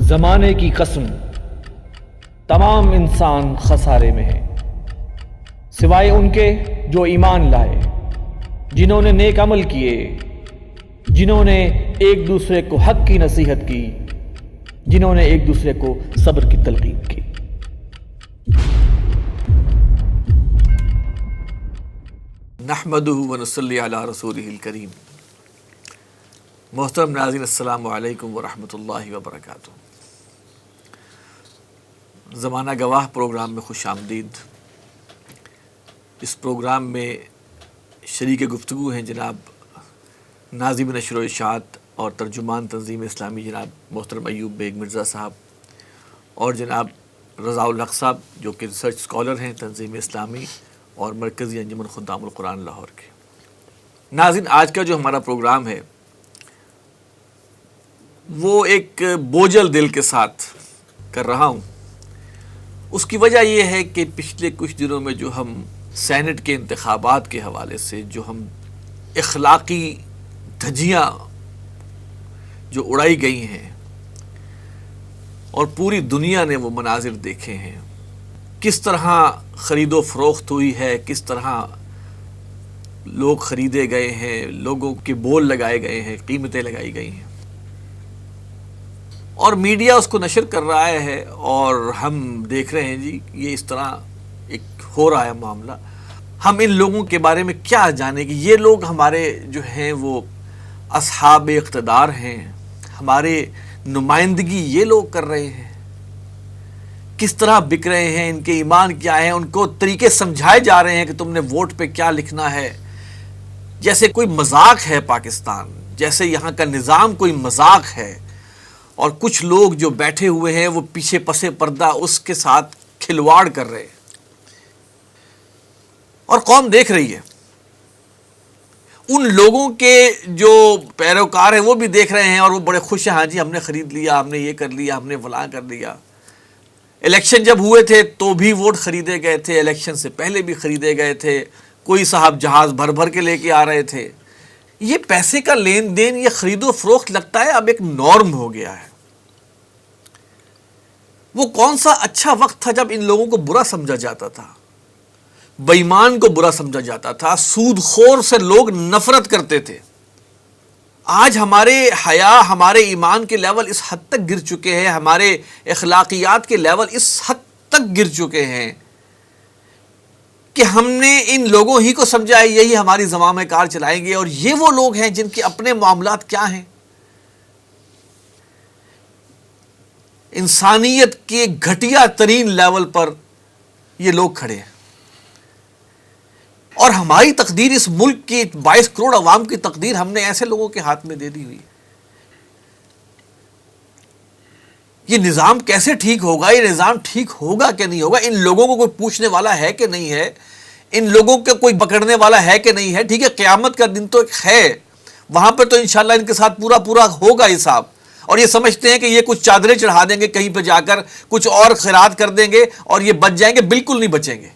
زمانے کی قسم تمام انسان خسارے میں ہیں سوائے ان کے جو ایمان لائے، جنہوں نے نیک عمل کیے، جنہوں نے ایک دوسرے کو حق کی نصیحت کی، جنہوں نے ایک دوسرے کو صبر کی تلقین کی۔ نحمدہ ونصلی علی رسولہ الکریم۔ محترم ناظرین، السلام علیکم ورحمۃ اللہ وبرکاتہ۔ زمانہ گواہ پروگرام میں خوش آمدید۔ اس پروگرام میں شریک گفتگو ہیں جناب ناظم نشر و اشاعت اور ترجمان تنظیم اسلامی جناب محترم ایوب بیگ مرزا صاحب، اور جناب رضا الحق صاحب جو کہ ریسرچ اسکالر ہیں تنظیم اسلامی اور مرکزی انجمن خدام القرآن لاہور کے۔ ناظرین، آج کا جو ہمارا پروگرام ہے وہ ایک بوجھل دل کے ساتھ کر رہا ہوں۔ اس کی وجہ یہ ہے کہ پچھلے کچھ دنوں میں جو ہم سینٹ کے انتخابات کے حوالے سے جو ہم اخلاقی دھجیاں جو اڑائی گئی ہیں اور پوری دنیا نے وہ مناظر دیکھے ہیں، کس طرح خرید و فروخت ہوئی ہے، کس طرح لوگ خریدے گئے ہیں، لوگوں کے بول لگائے گئے ہیں، قیمتیں لگائی گئی ہیں، اور میڈیا اس کو نشر کر رہا ہے، اور ہم دیکھ رہے ہیں جی یہ اس طرح ایک ہو رہا ہے معاملہ۔ ہم ان لوگوں کے بارے میں کیا جانیں کہ یہ لوگ ہمارے جو ہیں وہ اصحاب اقتدار ہیں، ہمارے نمائندگی یہ لوگ کر رہے ہیں، کس طرح بک رہے ہیں، ان کے ایمان کیا ہیں، ان کو طریقے سمجھائے جا رہے ہیں کہ تم نے ووٹ پہ کیا لکھنا ہے، جیسے کوئی مذاق ہے پاکستان، جیسے یہاں کا نظام کوئی مذاق ہے، اور کچھ لوگ جو بیٹھے ہوئے ہیں وہ پیچھے پسے پردہ اس کے ساتھ کھلواڑ کر رہے ہیں، اور قوم دیکھ رہی ہے۔ ان لوگوں کے جو پیروکار ہیں وہ بھی دیکھ رہے ہیں اور وہ بڑے خوش ہیں، ہاں جی ہم نے خرید لیا، ہم نے یہ کر لیا، ہم نے فلاں کر لیا۔ الیکشن جب ہوئے تھے تو بھی ووٹ خریدے گئے تھے، الیکشن سے پہلے بھی خریدے گئے تھے، کوئی صاحب جہاز بھر بھر کے لے کے آ رہے تھے۔ یہ پیسے کا لین دین، یہ خرید و فروخت لگتا ہے اب ایک نارم ہو گیا ہے۔ وہ کون سا اچھا وقت تھا جب ان لوگوں کو برا سمجھا جاتا تھا، بے ایمان کو برا سمجھا جاتا تھا، سود خور سے لوگ نفرت کرتے تھے۔ آج ہمارے حیا، ہمارے ایمان کے لیول اس حد تک گر چکے ہیں، ہمارے اخلاقیات کے لیول اس حد تک گر چکے ہیں کہ ہم نے ان لوگوں ہی کو سمجھا ہے یہی ہماری زمام کار چلائیں گے، اور یہ وہ لوگ ہیں جن کے اپنے معاملات کیا ہیں۔ انسانیت کے گھٹیا ترین لیول پر یہ لوگ کھڑے ہیں، اور ہماری تقدیر، اس ملک کی 22 کروڑ عوام کی تقدیر ہم نے ایسے لوگوں کے ہاتھ میں دے دی ہوئی۔ یہ نظام کیسے ٹھیک ہوگا؟ یہ نظام ٹھیک ہوگا کہ نہیں ہوگا؟ ان لوگوں کو کوئی پوچھنے والا ہے کہ نہیں ہے؟ ان لوگوں کے کوئی پکڑنے والا ہے کہ نہیں ہے؟ ٹھیک ہے، قیامت کا دن تو ایک ہے، وہاں پہ تو انشاءاللہ ان کے ساتھ پورا ہوگا حساب، اور یہ سمجھتے ہیں کہ یہ کچھ چادریں چڑھا دیں گے کہیں پہ جا کر، کچھ اور خیرات کر دیں گے اور یہ بچ جائیں گے۔ بالکل نہیں بچیں گے۔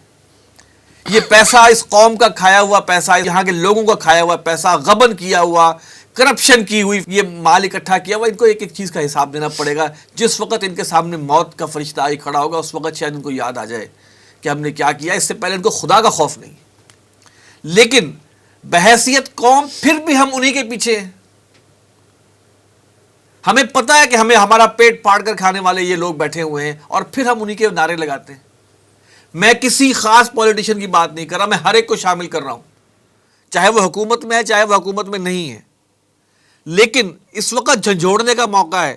یہ پیسہ اس قوم کا کھایا ہوا پیسہ، یہاں کے لوگوں کا کھایا ہوا پیسہ، غبن کیا ہوا، کرپشن کی ہوئی یہ مال اکٹھا کیا ہوا، ان کو ایک ایک چیز کا حساب دینا پڑے گا۔ جس وقت ان کے سامنے موت کا فرشتہ آئی کھڑا ہوگا اس وقت شاید ان کو یاد آ جائے کہ ہم نے کیا کیا۔ اس سے پہلے ان کو خدا کا خوف نہیں، لیکن بحیثیت قوم پھر بھی ہم انہی کے پیچھے ہیں۔ ہمیں پتہ ہے کہ ہمیں ہمارا پیٹ پاڑ کر کھانے والے یہ لوگ بیٹھے ہوئے ہیں، اور پھر ہم انہی کے نعرے لگاتے ہیں۔ میں کسی خاص پولیٹیشین کی بات نہیں کر رہا، میں ہر ایک کو شامل کر رہا ہوں، چاہے وہ حکومت میں ہے چاہے وہ حکومت میں نہیں ہے، لیکن اس وقت جھنجھوڑنے کا موقع ہے۔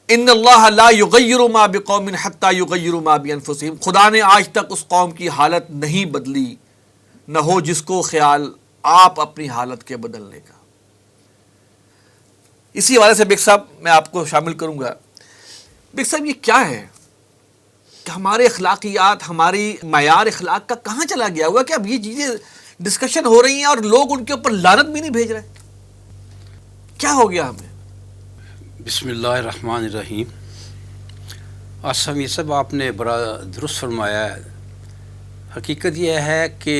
ان اللہ لا یغیر ما بقوم حتی یغیروا ما بانفسہم، خدا نے آج تک اس قوم کی حالت نہیں بدلی، نہ ہو جس کو خیال آپ اپنی حالت کے بدلنے کا۔ اسی حوالے سے بیگ صاحب میں آپ کو شامل کروں گا۔ بیگ صاحب، یہ کیا ہے کہ ہمارے اخلاقیات، ہماری معیار اخلاق کا کہاں چلا گیا ہوا کہ اب یہ چیزیں ڈسکشن ہو رہی ہیں اور لوگ ان کے اوپر لعنت بھی نہیں بھیج رہے؟ کیا ہو گیا ہمیں؟ بسم اللہ الرحمن الرحیم۔ آسم یہ سب آپ نے بڑا درست فرمایا ہے۔ حقیقت یہ ہے کہ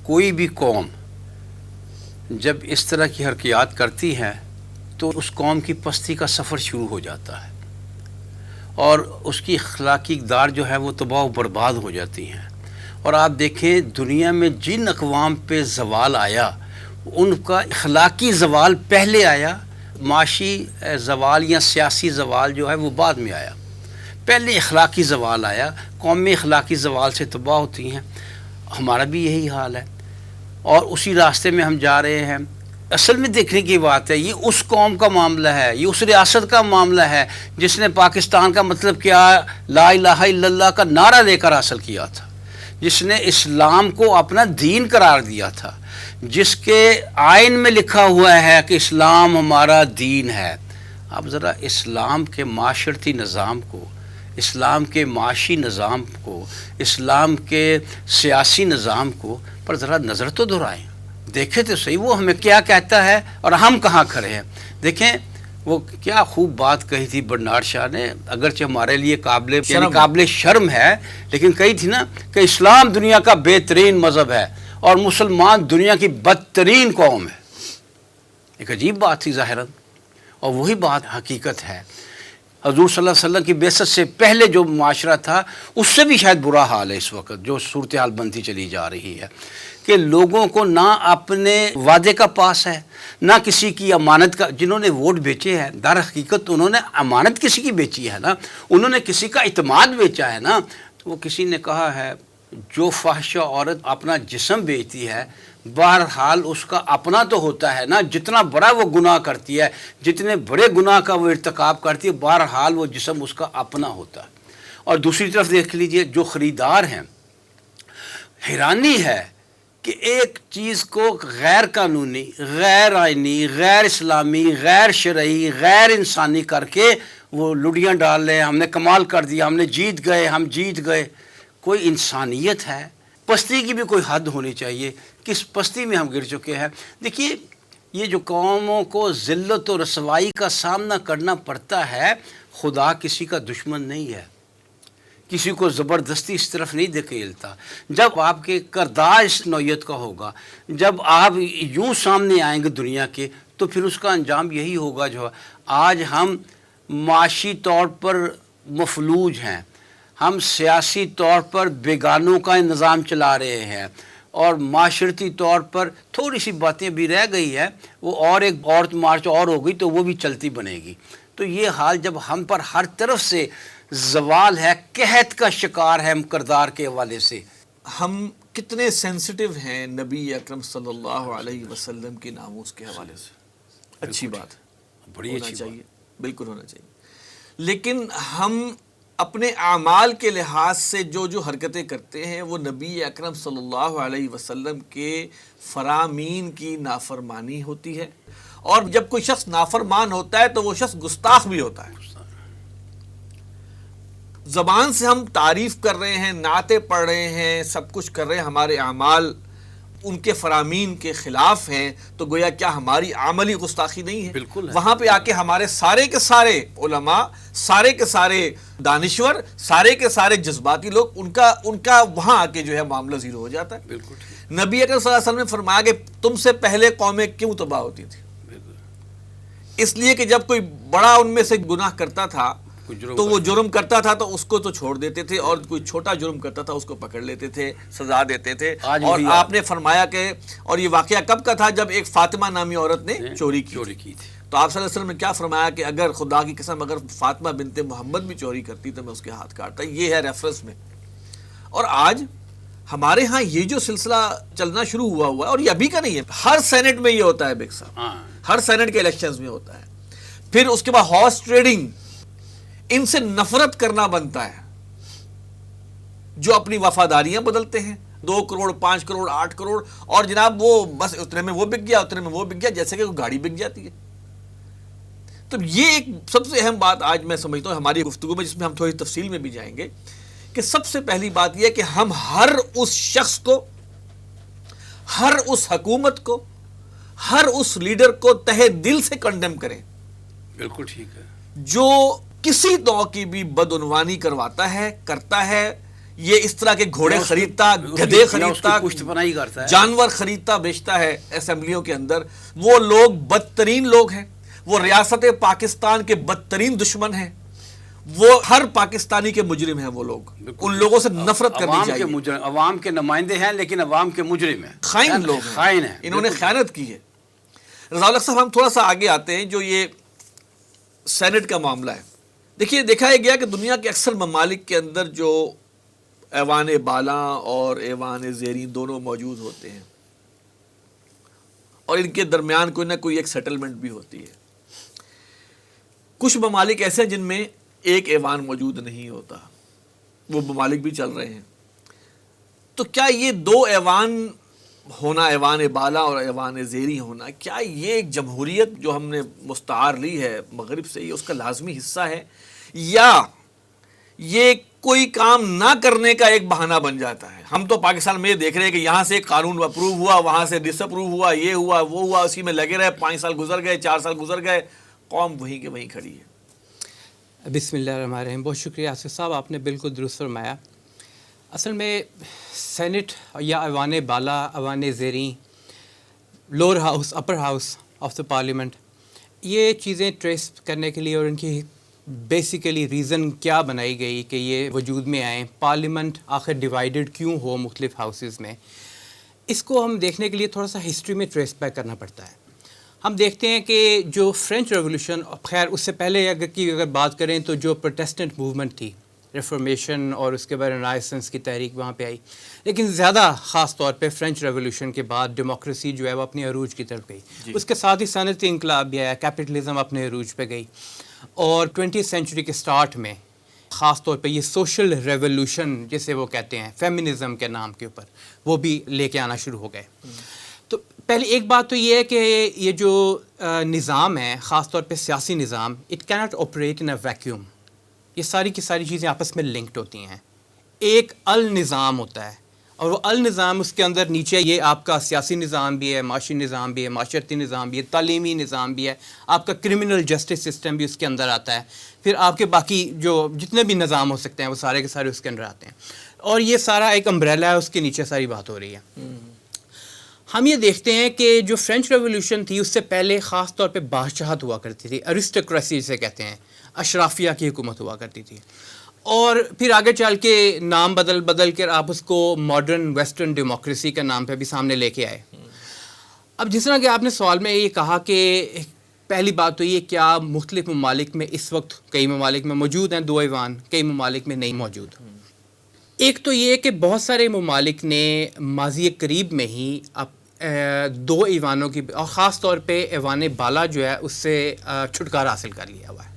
کوئی بھی قوم جب اس طرح کی حرکیات کرتی ہیں تو اس قوم کی پستی کا سفر شروع ہو جاتا ہے اور اس کی اخلاقی اقدار جو ہے وہ تباہ و برباد ہو جاتی ہیں. اور آپ دیکھیں دنیا میں جن اقوام پہ زوال آیا ان کا اخلاقی زوال پہلے آیا، معاشی زوال یا سیاسی زوال جو ہے وہ بعد میں آیا. پہلے اخلاقی زوال آیا، قومیں اخلاقی زوال سے تباہ ہوتی ہیں. ہمارا بھی یہی حال ہے اور اسی راستے میں ہم جا رہے ہیں. اصل میں دیکھنے کی بات ہے، یہ اس قوم کا معاملہ ہے، یہ اس ریاست کا معاملہ ہے جس نے پاکستان کا مطلب کیا لا الہ الا اللہ کا نعرہ لے کر حاصل کیا تھا، جس نے اسلام کو اپنا دین قرار دیا تھا، جس کے آئین میں لکھا ہوا ہے کہ اسلام ہمارا دین ہے. اب ذرا اسلام کے معاشرتی نظام کو، اسلام کے معاشی نظام کو، اسلام کے سیاسی نظام کو پر ذرا نظر تو دہرائیں، دیکھیں تو صحیح وہ ہمیں کیا کہتا ہے اور ہم کہاں کھڑے ہیں. دیکھیں وہ کیا خوب بات کہی تھی برنارڈ شاہ نے، اگرچہ ہمارے لیے قابل شرم ہے، لیکن کہی تھی نا کہ اسلام دنیا کا بہترین مذہب ہے اور مسلمان دنیا کی بدترین قوم ہے. ایک عجیب بات تھی ظاہراً، اور وہی بات حقیقت ہے. حضور صلی اللہ علیہ وسلم کی بعثت سے پہلے جو معاشرہ تھا اس سے بھی شاید برا حال ہے اس وقت، جو صورتحال بنتی چلی جا رہی ہے کہ لوگوں کو نہ اپنے وعدے کا پاس ہے، نہ کسی کی امانت کا. جنہوں نے ووٹ بیچے ہیں در حقیقت انہوں نے امانت کسی کی بیچی ہے نا، انہوں نے کسی کا اعتماد بیچا ہے نا. وہ کسی نے کہا ہے جو فحشہ عورت اپنا جسم بیچتی ہے بہرحال اس کا اپنا تو ہوتا ہے نا، جتنا بڑا وہ گناہ کرتی ہے، جتنے بڑے گناہ کا وہ ارتکاب کرتی ہے بہرحال وہ جسم اس کا اپنا ہوتا ہے. اور دوسری طرف دیکھ لیجئے جو خریدار ہیں، حیرانی ہے کہ ایک چیز کو غیر قانونی، غیر آئینی، غیر اسلامی، غیر شرعی، غیر انسانی کر کے وہ لڑیاں ڈال رہے ہیں، ہم نے کمال کر دیا، ہم نے جیت گئے، ہم جیت گئے. کوئی انسانیت ہے؟ پستی کی بھی کوئی حد ہونی چاہیے. کس پستی میں ہم گر چکے ہیں. دیکھیے یہ جو قوموں کو ذلت و رسوائی کا سامنا کرنا پڑتا ہے، خدا کسی کا دشمن نہیں ہے، کسی کو زبردستی اس طرف نہیں دھکیلتا. جب آپ کے کردار اس نوعیت کا ہوگا، جب آپ یوں سامنے آئیں گے دنیا کے، تو پھر اس کا انجام یہی ہوگا جو آج ہم معاشی طور پر مفلوج ہیں، ہم سیاسی طور پر بیگانوں کا نظام چلا رہے ہیں اور معاشرتی طور پر تھوڑی سی باتیں بھی رہ گئی ہے، وہ اور ایک عورت مارچ اور ہو گئی تو وہ بھی چلتی بنے گی. تو یہ حال جب ہم پر ہر طرف سے زوال ہے، قحط کا شکار ہے ہم کردار کے حوالے سے. ہم کتنے سینسٹیو ہیں نبی اکرم صلی اللہ علیہ وسلم کے ناموس کے حوالے سے. اچھی بات بڑی ہونا اچھی چاہیے، بالکل ہونا چاہیے. لیکن ہم اپنے اعمال کے لحاظ سے جو حرکتیں کرتے ہیں وہ نبی اکرم صلی اللہ علیہ وسلم کے فرامین کی نافرمانی ہوتی ہے. اور جب کوئی شخص نافرمان ہوتا ہے تو وہ شخص گستاخ بھی ہوتا ہے. زبان سے ہم تعریف کر رہے ہیں، نعتیں پڑھ رہے ہیں، سب کچھ کر رہے ہیں، ہمارے اعمال ان کے فرامین کے خلاف ہیں، تو گویا کیا ہماری عملی گستاخی نہیں ہے؟ بالکل ہے. وہاں پہ آ کے ہمارے سارے کے سارے علماء، سارے کے سارے دانشور، سارے کے سارے جذباتی لوگ، ان کا وہاں آ کے جو ہے معاملہ زیرو ہو جاتا ہے. بالکل. نبی اکرم صلی اللہ علیہ وسلم نے فرمایا کہ تم سے پہلے قومیں کیوں تباہ ہوتی تھی؟ اس لیے کہ جب کوئی بڑا ان میں سے گناہ کرتا تھا تو وہ جرم کرتا تھا تو اس کو تو چھوڑ دیتے تھے، اور کوئی چھوٹا جرم کرتا تھا اس کو پکڑ لیتے تھے، سزا دیتے تھے. اور آپ نے فرمایا کہ، اور یہ واقعہ کب کا تھا؟ جب ایک فاطمہ نامی عورت نے چوری کی تھی. تو آپ صلی اللہ علیہ وسلم نے کیا فرمایا کہ اگر خدا کی قسم اگر فاطمہ بنت محمد بھی چوری کرتی تو میں اس کے ہاتھ کاٹتا. یہ ہے ریفرنس میں. اور آج ہمارے ہاں یہ جو سلسلہ چلنا شروع ہوا ہے، اور یہ ابھی کا نہیں ہے، ہر سینٹ میں یہ ہوتا ہے بیگ صاحب، ہر سینٹ کے الیکشنز میں ہوتا ہے. پھر اس کے بعد ہارس ٹریڈنگ، ان سے نفرت کرنا بنتا ہے. جو اپنی وفاداریاں بدلتے ہیں، 2 کروڑ 5 کروڑ 8 کروڑ، اور جناب وہ بس اتنے میں وہ بک گیا، اتنے میں وہ بک گیا، جیسے کہ گاڑی بک جاتی ہے. تو یہ ایک سب سے اہم بات آج میں سمجھتا ہوں ہماری گفتگو میں، جس میں ہم تھوڑی تفصیل میں بھی جائیں گے، کہ سب سے پہلی بات یہ ہے کہ ہم ہر اس شخص کو، ہر اس حکومت کو، ہر اس لیڈر کو تہہ دل سے کنڈیم کریں. بالکل ٹھیک ہے. جو کسی نوع کی بھی بدعنوانی کرواتا ہے، کرتا ہے، یہ اس طرح کے گھوڑے خریدتا، گدھے خریدتا، پشتپناہی کرتا ہے، جانور خریدتا بیچتا ہے اسمبلیوں کے اندر، وہ لوگ بدترین لوگ ہیں. وہ ریاست پاکستان کے بدترین دشمن ہیں، وہ ہر پاکستانی کے مجرم ہیں، وہ لوگ، ان لوگوں سے نفرت کرنی چاہیے۔ عوام کے نمائندے ہیں لیکن عوام کے مجرم ہیں، خائن لوگ ہیں، خائن ہیں، انہوں نے خیانت کی ہے۔ رضا الحق صاحب، ہم تھوڑا سا آگے آتے ہیں، جو یہ سینٹ کا معاملہ ہے، دیکھیے دیکھا گیا کہ دنیا کے اکثر ممالک کے اندر جو ایوان بالا اور ایوان زیرین دونوں موجود ہوتے ہیں، اور ان کے درمیان کوئی نہ کوئی ایک سیٹلمنٹ بھی ہوتی ہے۔ کچھ ممالک ایسے ہیں جن میں ایک ایوان موجود نہیں ہوتا، وہ ممالک بھی چل رہے ہیں۔ تو کیا یہ دو ایوان ہونا، ایوان بالا اور ایوان زیریں ہونا، کیا یہ ایک جمہوریت جو ہم نے مستعار لی ہے مغرب سے، یہ اس کا لازمی حصہ ہے، یا یہ کوئی کام نہ کرنے کا ایک بہانہ بن جاتا ہے؟ ہم تو پاکستان میں یہ دیکھ رہے ہیں کہ یہاں سے ایک قانون اپروو ہوا، وہاں سے ڈس اپروو ہوا، یہ ہوا وہ ہوا، اسی میں لگے رہے، 5 سال گزر گئے، 4 سال گزر گئے، قوم وہیں کے وہیں کھڑی ہے۔ بسم اللہ الرحمن الرحیم۔ بہت شکریہ آصف صاحب، آپ نے بالکل درست فرمایا۔ اصل میں سینٹ یا ایوان بالا، ایوان زیریں، lower house, upper house of the parliament, یہ چیزیں ٹریس کرنے کے لیے اور ان کی بیسیکلی ریزن کیا بنائی گئی کہ یہ وجود میں آئیں، پارلیمنٹ آخر ڈیوائیڈڈ کیوں ہو مختلف ہاؤسز میں، اس کو ہم دیکھنے کے لیے تھوڑا سا ہسٹری میں ٹریس بیک کرنا پڑتا ہے۔ ہم دیکھتے ہیں کہ جو فرینچ ریولوشن، خیر اس سے پہلے اگر بات کریں تو جو پروٹیسٹنٹ موومنٹ تھی، ریفارمیشن اور اس کے بعد رینائسنس کی تحریک وہاں پہ آئی، لیکن زیادہ خاص طور پہ فرینچ ریولوشن کے بعد ڈیموکریسی جو ہے وہ اپنے عروج کی طرف گئی، اس کے ساتھ ہی صنعتی انقلاب بھی آیا، کیپٹلزم اپنے عروج پہ گئی، اور 20th سینچری کے سٹارٹ میں خاص طور پہ یہ سوشل ریولوشن جسے وہ کہتے ہیں فیمنزم کے نام کے اوپر، وہ بھی لے کے آنا شروع ہو گئے۔ تو پہلے ایک بات تو یہ ہے کہ یہ جو نظام ہے، خاص طور پہ سیاسی نظام، it can't operate in a vacuum, یہ ساری کی ساری چیزیں آپس میں لنکڈ ہوتی ہیں۔ ایک النظام ہوتا ہے، اور وہ النظام اس کے اندر نیچے یہ آپ کا سیاسی نظام بھی ہے، معاشی نظام بھی ہے، معاشرتی نظام بھی ہے، تعلیمی نظام بھی ہے، آپ کا کرمنل جسٹس سسٹم بھی اس کے اندر آتا ہے، پھر آپ کے باقی جو جتنے بھی نظام ہو سکتے ہیں وہ سارے کے سارے اس کے اندر آتے ہیں، اور یہ سارا ایک امبریلا ہے، اس کے نیچے ساری بات ہو رہی ہے۔ ہم یہ دیکھتے ہیں کہ جو فرینچ ریولوشن تھی اس سے پہلے خاص طور پہ بادشاہت ہوا کرتی تھی، ایرسٹوکریسی جسے کہتے ہیں، اشرافیہ کی حکومت ہوا کرتی تھی، اور پھر آگے چل کے نام بدل کر آپ اس کو ماڈرن ویسٹرن ڈیموکریسی کا نام پہ بھی سامنے لے کے آئے۔ اب جس طرح کہ آپ نے سوال میں یہ کہا کہ پہلی بات تو یہ کیا مختلف ممالک میں اس وقت کئی ممالک میں موجود ہیں دو ایوان، کئی ممالک میں نہیں موجود۔ ایک تو یہ کہ بہت سارے ممالک نے ماضی قریب میں ہی دو ایوانوں کی، اور خاص طور پہ ایوان بالا جو ہے اس سے چھٹکارا حاصل کر لیا ہوا ہے۔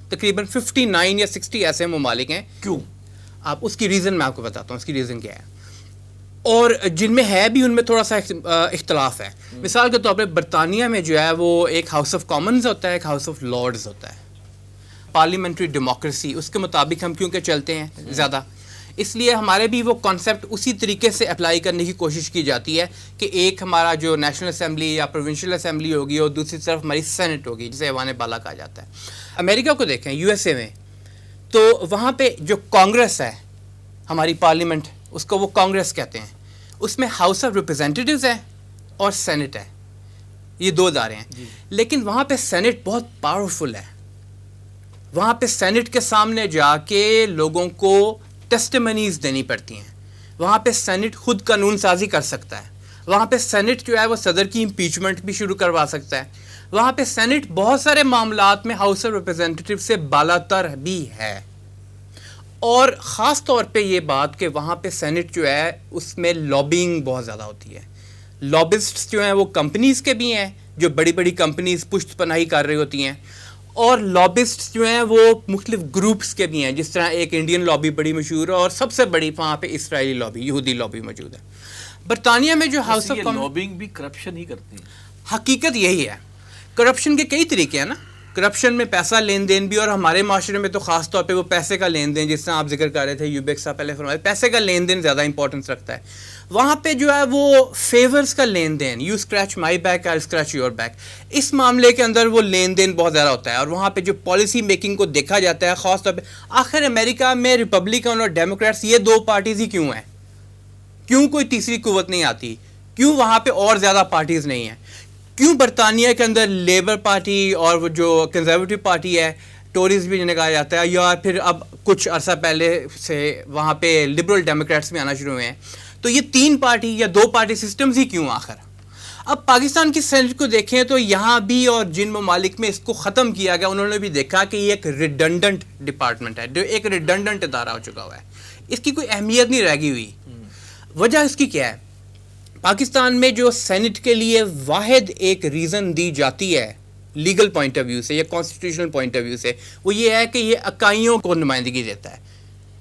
تقریباً 59 یا 60 ایسے ممالک ہیں۔ کیوں؟ آپ اس کی ریزن میں آپ کو بتاتا ہوں، اس کی ریزن کیا ہے، اور جن میں ہے بھی ان میں تھوڑا سا اختلاف ہے۔ مثال کے طور پہ برطانیہ میں جو ہے وہ ایک ہاؤس آف کامنز ہوتا ہے، ایک ہاؤس آف لارڈز ہوتا ہے۔ پارلیمنٹری ڈیموکریسی اس کے مطابق ہم کیونکہ چلتے ہیں زیادہ، اس لیے ہمارے بھی وہ کانسیپٹ اسی طریقے سے اپلائی کرنے کی کوشش کی جاتی ہے کہ ایک ہمارا جو نیشنل اسمبلی یا پروونشل اسمبلی ہوگی اور دوسری طرف ہماری سینٹ ہوگی جسے ایوان بالا کہا جاتا ہے۔ امریکہ کو دیکھیں، یو ایس اے میں، تو وہاں پہ جو کانگریس ہے ہماری پارلیمنٹ، اس کو وہ کانگریس کہتے ہیں، اس میں ہاؤس آف ریپرزینٹیوز ہے اور سینٹ ہے، یہ دو ادارے ہیں، لیکن وہاں پہ سینٹ بہت پاورفل ہے۔ وہاں پہ سینٹ کے سامنے جا کے لوگوں کو ٹیسٹیمنیز دینی پڑتی ہیں، وہاں پہ سینٹ خود قانون سازی کر سکتا ہے، وہاں پہ سینٹ جو ہے وہ صدر کی امپیچمنٹ بھی شروع کروا سکتا ہے، وہاں پہ سینٹ بہت سارے معاملات میں ہاؤس آف ریپرزینٹیو سے بالا تر بھی ہے۔ اور خاص طور پہ یہ بات کہ وہاں پہ سینٹ جو ہے اس میں لابینگ بہت زیادہ ہوتی ہے۔ لابسٹ جو ہیں وہ کمپنیز کے بھی ہیں، جو بڑی بڑی کمپنیز پشت پناہی کر رہی ہوتی ہیں، اور لابسٹ جو ہیں وہ مختلف گروپس کے بھی ہیں، جس طرح ایک انڈین لابی بڑی مشہور ہے، اور سب سے بڑی وہاں پہ اسرائیلی لابی، یہودی لابی موجود ہے۔ برطانیہ میں جو ہاؤس آف لابنگ بھی کرپشن ہی کرتے ہیں۔ حقیقت یہی ہے، کرپشن کے کئی طریقے ہیں نا، کرپشن میں پیسہ لین دین بھی، اور ہمارے معاشرے میں تو خاص طور پہ وہ پیسے کا لین دین، جس طرح آپ ذکر کر رہے تھے یوبیک صاحب پہلے فرمائے، پیسے کا لین دین زیادہ امپورٹنس رکھتا ہے۔ وہاں پہ جو ہے وہ فیورز کا لین دین، you scratch my back I scratch your back, اس معاملے کے اندر وہ لین دین بہت زیادہ ہوتا ہے، اور وہاں پہ جو پالیسی میکنگ کو دیکھا جاتا ہے خاص طور پہ، آخر امریکہ میں ریپبلکن اور ڈیموکریٹس یہ دو پارٹیز ہی کیوں ہیں؟ کیوں کوئی تیسری قوت نہیں آتی؟ کیوں وہاں پہ اور زیادہ پارٹیز نہیں ہیں؟ کیوں برطانیہ کے اندر لیبر پارٹی اور وہ جو کنزرویٹو پارٹی ہے, ٹوریز بھی جنہیں کہا جاتا ہے, یا پھر اب کچھ عرصہ پہلے سے وہاں پہ لبرل ڈیموکریٹس میں آنا شروع ہوئے ہیں, تو یہ 3 پارٹی یا 2 پارٹی سسٹمز ہی کیوں آخر؟ اب پاکستان کی سینٹ کو دیکھیں تو یہاں بھی اور جن ممالک میں اس کو ختم کیا گیا انہوں نے بھی دیکھا کہ یہ ایک ریڈنڈنٹ ڈپارٹمنٹ ہے, جو ایک ریڈنڈنٹ ادارہ ہو چکا ہوا ہے, اس کی کوئی اہمیت نہیں رہ گئی ہوئی. وجہ اس کی کیا ہے؟ پاکستان میں جو سینٹ کے لیے واحد ایک ریزن دی جاتی ہے لیگل پوائنٹ آف ویو سے یا کانسٹیٹیوشنل پوائنٹ آف ویو سے, وہ یہ ہے کہ یہ اکائیوں کو نمائندگی دیتا ہے,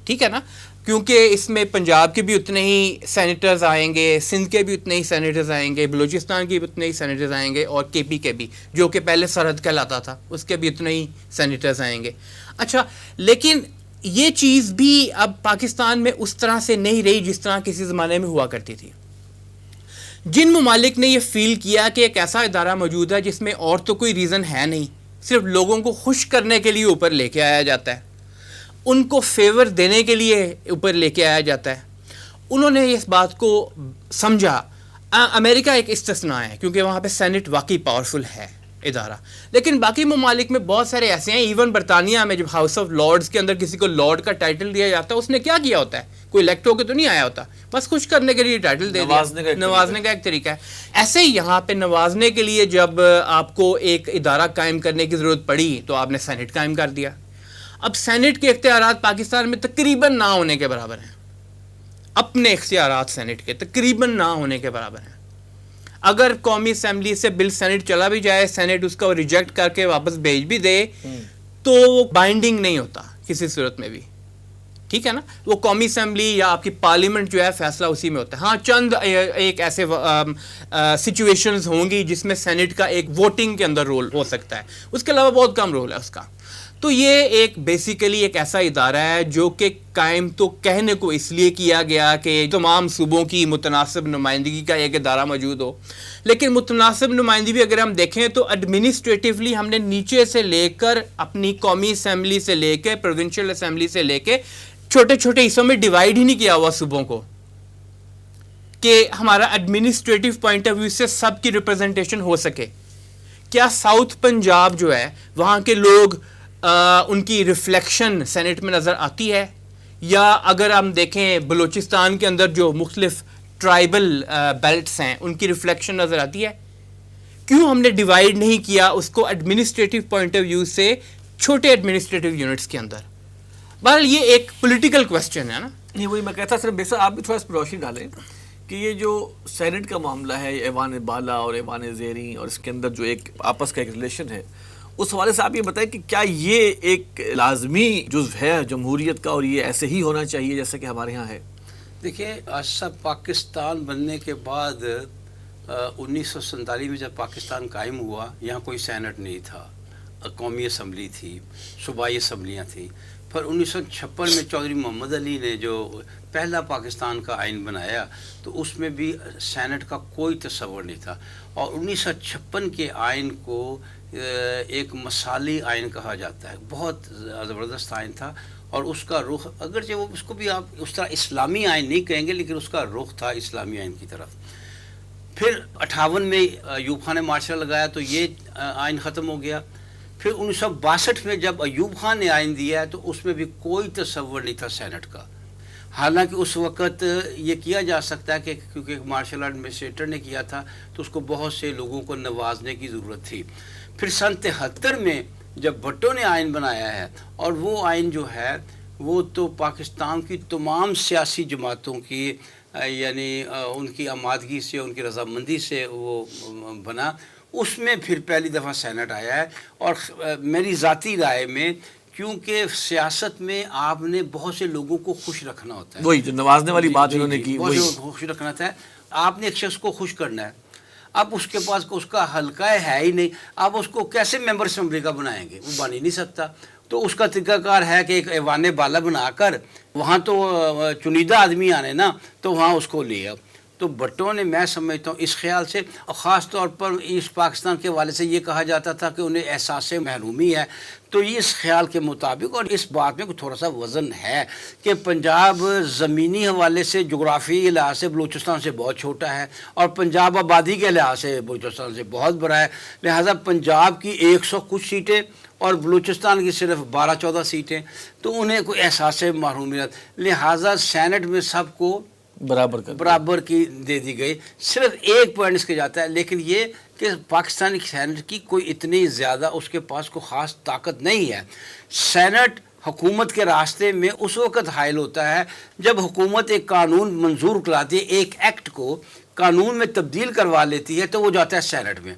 ٹھیک ہے نا, کیونکہ اس میں پنجاب کے بھی اتنے ہی سینیٹرز آئیں گے, سندھ کے بھی اتنے ہی سینیٹرز آئیں گے, بلوچستان کے بھی اتنے ہی سینیٹرز آئیں گے, اور کے پی کے بھی, جو کہ پہلے سرحد کہلاتا تھا, اس کے بھی اتنے ہی سینیٹرز آئیں گے. اچھا, لیکن یہ چیز بھی اب پاکستان میں اس طرح سے نہیں رہی جس طرح کسی زمانے میں ہوا کرتی تھی. جن ممالک نے یہ فیل کیا کہ ایک ایسا ادارہ موجود ہے جس میں اور تو کوئی ریزن ہے نہیں, صرف لوگوں کو خوش کرنے کے لیے اوپر لے کے آیا جاتا ہے, ان کو فیور دینے کے لیے اوپر لے کے آیا جاتا ہے, انہوں نے اس بات کو سمجھا. امریکہ ایک استثناء ہے کیونکہ وہاں پہ سینٹ واقعی پاورفل ہے ادارہ, لیکن باقی ممالک میں بہت سارے ایسے ہیں, ایون برطانیہ میں جب ہاؤس آف لارڈز کے اندر کسی کو لارڈ کا ٹائٹل دیا جاتا ہے, اس نے کیا کیا ہوتا ہے, کوئی الیکٹ ہو کے تو نہیں آیا ہوتا, بس خوش کرنے کے لیے ٹائٹل دے دیا, نوازنے کا ایک طریقہ ہے. ایسے ہی یہاں پہ نوازنے کے لیے جب آپ کو ایک ادارہ قائم کرنے کی ضرورت پڑی تو آپ نے سینٹ قائم کر دیا. اب سینٹ کے اختیارات پاکستان میں تقریباً نہ ہونے کے برابر ہیں, اپنے اختیارات سینٹ کے تقریباً نہ ہونے کے برابر ہیں. اگر قومی اسمبلی سے بل سینٹ چلا بھی جائے, سینٹ اس کو ریجیکٹ کر کے واپس بھیج بھی دے, تو وہ بائنڈنگ نہیں ہوتا کسی صورت میں بھی, ٹھیک ہے نا. وہ قومی اسمبلی یا آپ کی پارلیمنٹ جو ہے فیصلہ اسی میں ہوتا ہے. ہاں, چند ایک ایسے سچویشنز ہوں گی جس میں سینٹ کا ایک ووٹنگ کے اندر رول ہو سکتا ہے, اس کے علاوہ بہت کم رول ہے اس کا. تو یہ ایک بیسیکلی ایک ایسا ادارہ ہے جو کہ قائم تو کہنے کو اس لیے کیا گیا کہ تمام صوبوں کی متناسب نمائندگی کا ایک ادارہ موجود ہو, لیکن متناسب نمائندگی اگر ہم دیکھیں تو ایڈمنسٹریٹیولی ہم نے نیچے سے لے کر اپنی قومی اسمبلی سے لے کے پروونشل اسمبلی سے لے کے چھوٹے چھوٹے حصوں میں ڈیوائیڈ ہی نہیں کیا ہوا صوبوں کو, کہ ہمارا ایڈمنسٹریٹو پوائنٹ آف ویو سے سب کی ریپرزنٹیشن ہو سکے. کیا ساؤتھ پنجاب جو ہے وہاں کے لوگ ان کی ریفلیکشن سینٹ میں نظر آتی ہے؟ یا اگر ہم دیکھیں بلوچستان کے اندر جو مختلف ٹرائبل بیلٹس ہیں ان کی ریفلیکشن نظر آتی ہے؟ کیوں ہم نے ڈیوائیڈ نہیں کیا اس کو ایڈمنسٹریٹو پوائنٹ آف ویو سے چھوٹے ایڈمنسٹریٹو یونٹس کے اندر؟ بہرحال یہ ایک پولیٹیکل کویسچن ہے نا. نہیں, وہی میں کہتا صرف بیسا آپ بھی تھوڑا سا روشنی ڈالیں کہ یہ جو سینٹ کا معاملہ ہے, ایوان بالا اور ایوان زیریں, اور اس کے اندر جو ایک آپس کا ایک ریلیشن ہے, اس حوالے سے آپ یہ بتائیں کہ کیا یہ ایک لازمی جزو ہے جمہوریت کا, اور یہ ایسے ہی ہونا چاہیے جیسے کہ ہمارے ہاں ہے؟ دیکھیں, آج سب پاکستان بننے کے بعد 1947 میں جب پاکستان قائم ہوا, یہاں کوئی سینٹ نہیں تھا, قومی اسمبلی تھی, صوبائی اسمبلیاں تھیں. پھر 1956 میں چودھری محمد علی نے جو پہلا پاکستان کا آئین بنایا تو اس میں بھی سینٹ کا کوئی تصور نہیں تھا, اور 1956 کے آئین کو ایک مثالی آئین کہا جاتا ہے. بہت زبردست آئین تھا, اور اس کا رخ, اگرچہ وہ اس کو بھی آپ اس طرح اسلامی آئین نہیں کہیں گے, لیکن اس کا رخ تھا اسلامی آئین کی طرف. پھر 58 میں ایوب خان نے مارشل لگایا تو یہ آئین ختم ہو گیا. پھر 1962 میں جب ایوب خان نے آئین دیا ہے تو اس میں بھی کوئی تصور نہیں تھا سینٹ کا. حالانکہ اس وقت یہ کیا جا سکتا ہے کہ کیونکہ مارشل ایڈمنسٹریٹر نے کیا تھا تو اس کو بہت سے لوگوں کو نوازنے کی ضرورت تھی. پھر سن 73 میں جب بھٹو نے آئین بنایا ہے, اور وہ آئین جو ہے وہ تو پاکستان کی تمام سیاسی جماعتوں کی یعنی ان کی آمادگی سے, ان کی رضامندی سے وہ بنا, اس میں پھر پہلی دفعہ سینٹ آیا ہے. اور میری ذاتی رائے میں, کیونکہ سیاست میں آپ نے بہت سے لوگوں کو خوش رکھنا ہوتا ہے, وہی جو نوازنے والی بات انہوں نے کی, بہت سے لوگوں کو خوش رکھنا تھا. آپ نے ایک شخص کو خوش کرنا ہے, اب اس کے پاس اس کا حلقہ ہے ہی نہیں, آپ اس کو کیسے ممبر اسمبلی کا بنائیں گے؟ وہ بن ہی نہیں سکتا. تو اس کا طریقہ کار ہے کہ ایک ایوان بالا بنا کر, وہاں تو چنیدہ آدمی آنے نا, تو وہاں اس کو لیا. تو بھٹو نے, میں سمجھتا ہوں اس خیال سے, اور خاص طور پر ایسٹ پاکستان کے حوالے سے یہ کہا جاتا تھا کہ انہیں احساس محرومی ہے, تو یہ اس خیال کے مطابق، اور اس بات میں تھوڑا سا وزن ہے کہ پنجاب زمینی حوالے سے جغرافی لحاظ سے بلوچستان سے بہت چھوٹا ہے، اور پنجاب آبادی کے لحاظ سے بلوچستان سے بہت بڑا ہے، لہٰذا پنجاب کی 100 کچھ سیٹیں اور بلوچستان کی صرف 12-14 سیٹیں، تو انہیں کوئی احساس محرومیت، لہٰذا سینٹ میں سب کو برابر کی دے دی گئی، صرف ایک پوائنٹ اس کے جاتا ہے، لیکن یہ کہ پاکستانی سینٹ کی کوئی اتنی زیادہ اس کے پاس کوئی خاص طاقت نہیں ہے۔ سینٹ حکومت کے راستے میں اس وقت حائل ہوتا ہے جب حکومت ایک قانون منظور کراتی ہے، ایک ایکٹ کو قانون میں تبدیل کروا لیتی ہے، تو وہ جاتا ہے سینٹ میں۔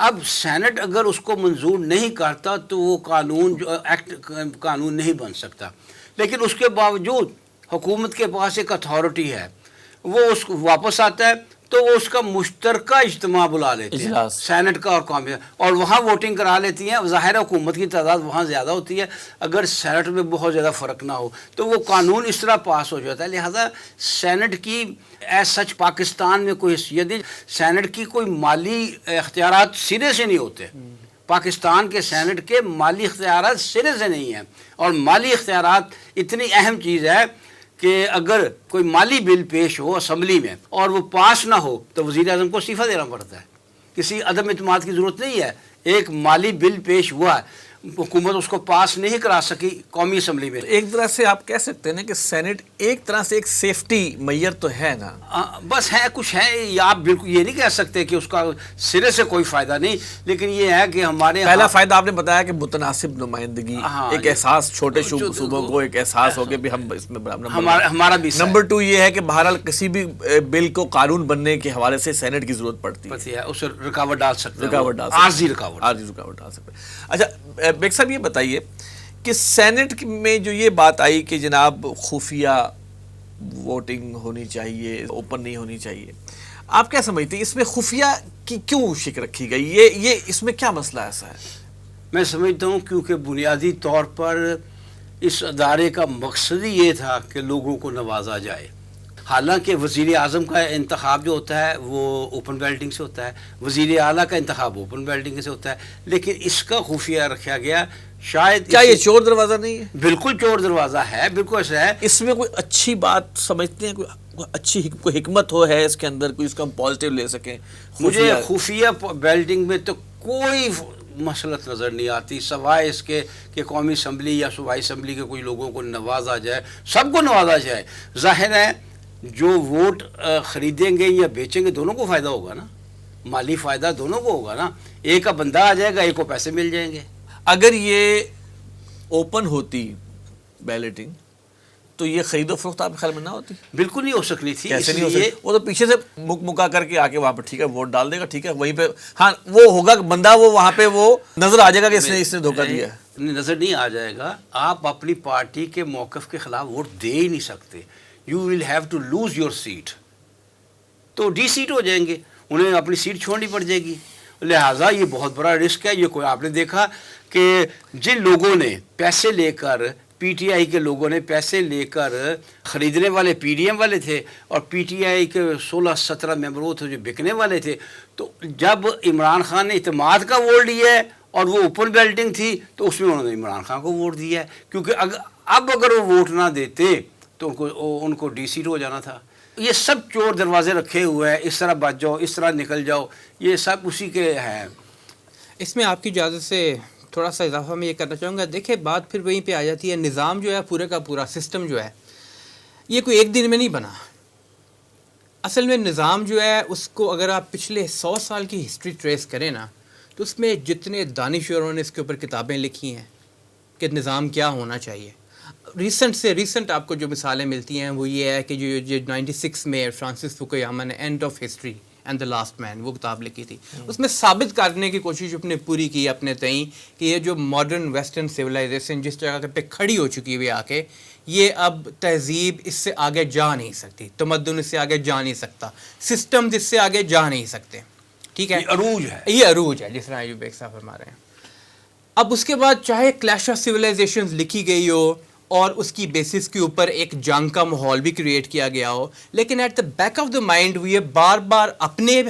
اب سینٹ اگر اس کو منظور نہیں کرتا تو وہ قانون جو ایکٹ قانون نہیں بن سکتا، لیکن اس کے باوجود حکومت کے پاس ایک اتھارٹی ہے، وہ اس کو واپس آتا ہے تو وہ اس کا مشترکہ اجتماع بلا لیتے ہیں، سینٹ کا اور قومی، اور وہاں ووٹنگ کرا لیتی ہیں۔ ظاہر حکومت کی تعداد وہاں زیادہ ہوتی ہے، اگر سینٹ میں بہت زیادہ فرق نہ ہو تو وہ قانون اس طرح پاس ہو جاتا ہے۔ لہذا سینٹ کی ایز سچ پاکستان میں کوئی حیثیت نہیں، سینٹ کی کوئی مالی اختیارات سرے سے نہیں ہوتے، پاکستان کے سینٹ کے مالی اختیارات سرے سے نہیں ہیں، اور مالی اختیارات اتنی اہم چیز ہے کہ اگر کوئی مالی بل پیش ہو اسمبلی میں اور وہ پاس نہ ہو تو وزیر اعظم کو استعفیٰ دینا پڑتا ہے، کسی عدم اعتماد کی ضرورت نہیں ہے۔ ایک مالی بل پیش ہوا، حکومت اس کو پاس نہیں کرا سکی قومی اسمبلی میں، ایک طرح سے آپ کہہ سکتے ہیں کہ سینٹ ایک طرح سے ایک سیفٹی میئر تو ہے نا، بس ہے کچھ ہے، یا آپ بالکل یہ نہیں کہہ سکتے کہ اس کا سرے سے کوئی فائدہ نہیں، لیکن یہ ہے کہ ہمارے پہلا فائدہ آپ نے بتایا کہ متناسب نمائندگی، ایک احساس چھوٹے صوبوں کو ایک احساس ہو کہ بھی ہم اس میں ہمارا بھی نمبر 2 یہ ہے کہ بہرحال کسی بھی بل کو قانون بننے کے حوالے سے سینٹ کی ضرورت پڑتی ہے، اس رکاوٹ ڈال سکتے ہیں، عارضی رکاوٹ ڈال سکتے ہیں۔ اچھا بیگ صاحب یہ بتائیے کہ سینٹ میں جو یہ بات آئی کہ جناب خفیہ ووٹنگ ہونی چاہیے، اوپن نہیں ہونی چاہیے، آپ کیا سمجھتے ہیں اس میں خفیہ کی کیوں شک رکھی گئی؟ یہ اس میں کیا مسئلہ ایسا ہے؟ میں سمجھتا ہوں کیونکہ بنیادی طور پر اس ادارے کا مقصد ہی یہ تھا کہ لوگوں کو نوازا جائے۔ حالانکہ وزیر اعظم کا انتخاب جو ہوتا ہے وہ اوپن بیلٹنگ سے ہوتا ہے، وزیر اعلیٰ کا انتخاب اوپن بیلٹنگ سے ہوتا ہے، لیکن اس کا خفیہ رکھا گیا۔ شاید کیا یہ چور دروازہ نہیں ہے؟ بالکل چور دروازہ ہے، بالکل ایسا ہے۔ اس میں کوئی اچھی بات سمجھتے ہیں، کوئی اچھی کوئی حکمت ہو ہے اس کے اندر، کوئی اس کا ہم پازیٹیو لے سکیں؟ مجھے خفیہ بیلٹنگ میں تو کوئی مسلط نظر نہیں آتی سوائے اس کے کہ قومی اسمبلی یا صوبائی اسمبلی کے کوئی لوگوں کو نوازا جائے، سب کو نوازا جائے۔ ظاہر ہے جو ووٹ خریدیں گے یا بیچیں گے دونوں کو فائدہ ہوگا نا، مالی فائدہ دونوں کو ہوگا نا، ایک کا بندہ آ جائے گا، ایک کو پیسے مل جائیں گے۔ اگر یہ اوپن ہوتی بیلٹنگ تو یہ خرید و فروخت آپ کے خیال میں نہ ہوتی؟ بالکل نہیں ہو سکنی تھی۔ کیسے نہیں ہو سکتی؟ وہ تو پیچھے سے مکا کر کے آ کے وہاں پہ ٹھیک ہے ووٹ ڈال دے گا، ٹھیک ہے وہیں پہ، ہاں وہ ہوگا بندہ، وہ وہاں پہ وہ نظر آ جائے گا کہ اس نے دھوکہ دیا ہے۔ نظر نہیں آ جائے گا، آپ اپنی پارٹی کے موقف کے خلاف ووٹ دے ہی نہیں سکتے، you will have to lose your seat, تو ڈی سیٹ ہو جائیں گے، انہیں اپنی سیٹ چھوڑنی پڑ جائے گی۔ لہٰذا یہ بہت بڑا رسک ہے۔ یہ کوئی آپ نے دیکھا کہ جن لوگوں نے پیسے لے کر، پی ٹی آئی کے لوگوں نے پیسے لے کر خریدنے والے پی ڈی ایم والے تھے، اور پی ٹی آئی کے 16-17 ممبر وہ تھے جو بکنے والے تھے، تو جب عمران خان نے اعتماد کا ووٹ لیا ہے اور وہ اوپن بیلٹنگ تھی تو اس میں انہوں نے عمران خان کو ووٹ دیا ہے، کیونکہ اب اگر وہ ووٹ نہ دیتے تو ان کو ڈی سیٹ ہو جانا تھا۔ یہ سب چور دروازے رکھے ہوئے ہیں، اس طرح بچ جاؤ، اس طرح نکل جاؤ، یہ سب اسی کے ہیں۔ اس میں آپ کی اجازت سے تھوڑا سا اضافہ میں یہ کرنا چاہوں گا۔ دیکھیں بات پھر وہیں پہ آ جاتی ہے، نظام جو ہے پورے کا پورا سسٹم جو ہے یہ کوئی ایک دن میں نہیں بنا۔ اصل میں نظام جو ہے اس کو اگر آپ پچھلے 100 سال کی ہسٹری ٹریس کریں نا تو اس میں جتنے دانشوروں نے اس کے اوپر کتابیں لکھی ہیں کہ نظام کیا ہونا چاہیے، ریسنٹ آپ کو جو مثالیں ملتی ہیں وہ یہ ہے کہ جو 96 میں فرانسس فوکویاما نے end of history and the last man وہ کتاب لکھی تھی، اس میں ثابت کرنے کی کوشش اپنے پوری کی اپنے تئیں کہ یہ جو ماڈرن ویسٹرن سویلائزیشن جس جگہ پہ کھڑی ہو چکی ہوئی آ کے، یہ اب تہذیب اس سے آگے جا نہیں سکتی، تمدن اس سے آگے جا نہیں سکتا، سسٹم اس سے آگے جا نہیں سکتے، ٹھیک ہے، یہ عروج ہے جس طرح ایوب بیگ صاحب فرما رہے ہیں۔ اب اس کے بعد چاہے کلیش آف سویلائزیشنز لکھی گئی ہو اور اس کی بیسس کے اوپر ایک جنگ کا ماحول بھی کریٹ کیا گیا ہو، لیکن at the back of the mind وہ یہ بار بار اپنے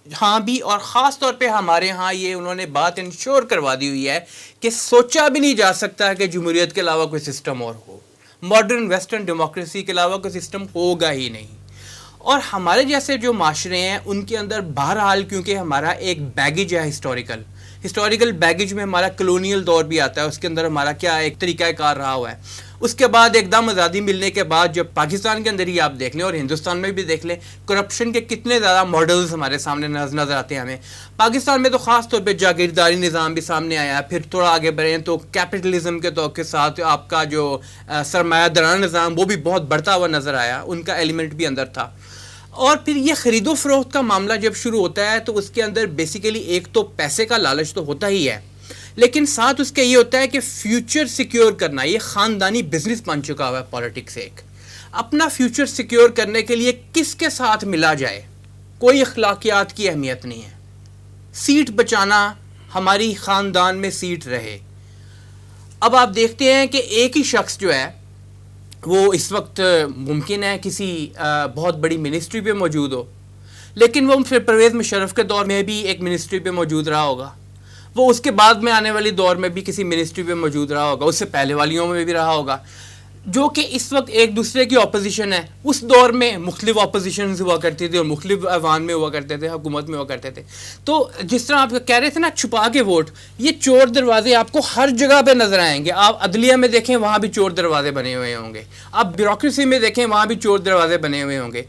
ہاں بھی، اور خاص طور پہ ہمارے ہاں یہ انہوں نے بات انشور کروا دی ہوئی ہے کہ سوچا بھی نہیں جا سکتا کہ جمہوریت کے علاوہ کوئی سسٹم اور ہو، ماڈرن ویسٹرن ڈیموکریسی کے علاوہ کوئی سسٹم ہوگا ہی نہیں. اور ہمارے جیسے جو معاشرے ہیں ان کے اندر بہرحال کیونکہ ہمارا ایک بیگیج ہے ہسٹوریکل بیگیج میں ہمارا کلونیل دور بھی آتا ہے، اس کے اندر ہمارا کیا ایک طریقہ کار رہا ہوا ہے. اس کے بعد ایک دم آزادی ملنے کے بعد جب پاکستان کے اندر ہی آپ دیکھ لیں اور ہندوستان میں بھی دیکھ لیں، کرپشن کے کتنے زیادہ ماڈلز ہمارے سامنے نظر آتے ہیں ہمیں. پاکستان میں تو خاص طور پہ جاگیرداری نظام بھی سامنے آیا، پھر تھوڑا آگے بڑھیں تو کیپٹلزم کے طور کے ساتھ آپ کا جو سرمایہ دارانہ نظام وہ بھی بہت بڑھتا ہوا نظر آیا، ان کا ایلیمنٹ بھی اندر تھا. اور پھر یہ خرید و فروخت کا معاملہ جب شروع ہوتا ہے تو اس کے اندر بیسیکلی ایک تو پیسے کا لالچ تو ہوتا ہی ہے، لیکن ساتھ اس کے یہ ہوتا ہے کہ فیوچر سیکیور کرنا. یہ خاندانی بزنس بن چکا ہوا ہے پالیٹکس. ایک اپنا فیوچر سیکیور کرنے کے لیے کس کے ساتھ ملا جائے، کوئی اخلاقیات کی اہمیت نہیں ہے. سیٹ بچانا، ہماری خاندان میں سیٹ رہے. اب آپ دیکھتے ہیں کہ ایک ہی شخص جو ہے وہ اس وقت ممکن ہے کسی بہت بڑی منسٹری پہ موجود ہو، لیکن وہ پھر پرویز مشرف کے دور میں بھی ایک منسٹری پہ موجود رہا ہوگا، وہ اس کے بعد میں آنے والی دور میں بھی کسی منسٹری پہ موجود رہا ہوگا، اس سے پہلے والیوں میں بھی رہا ہوگا، جو کہ اس وقت ایک دوسرے کی اپوزیشن ہے. اس دور میں مختلف اپوزیشنز ہوا کرتی تھی اور مختلف ایوان میں ہوا کرتے تھے، حکومت میں ہوا کرتے تھے. تو جس طرح آپ کہہ رہے تھے نا چھپا کے ووٹ، یہ چور دروازے آپ کو ہر جگہ پہ نظر آئیں گے. آپ عدلیہ میں دیکھیں وہاں بھی چور دروازے بنے ہوئے ہوں گے، آپ بیوروکریسی میں دیکھیں وہاں بھی چور دروازے بنے ہوئے ہوں گے.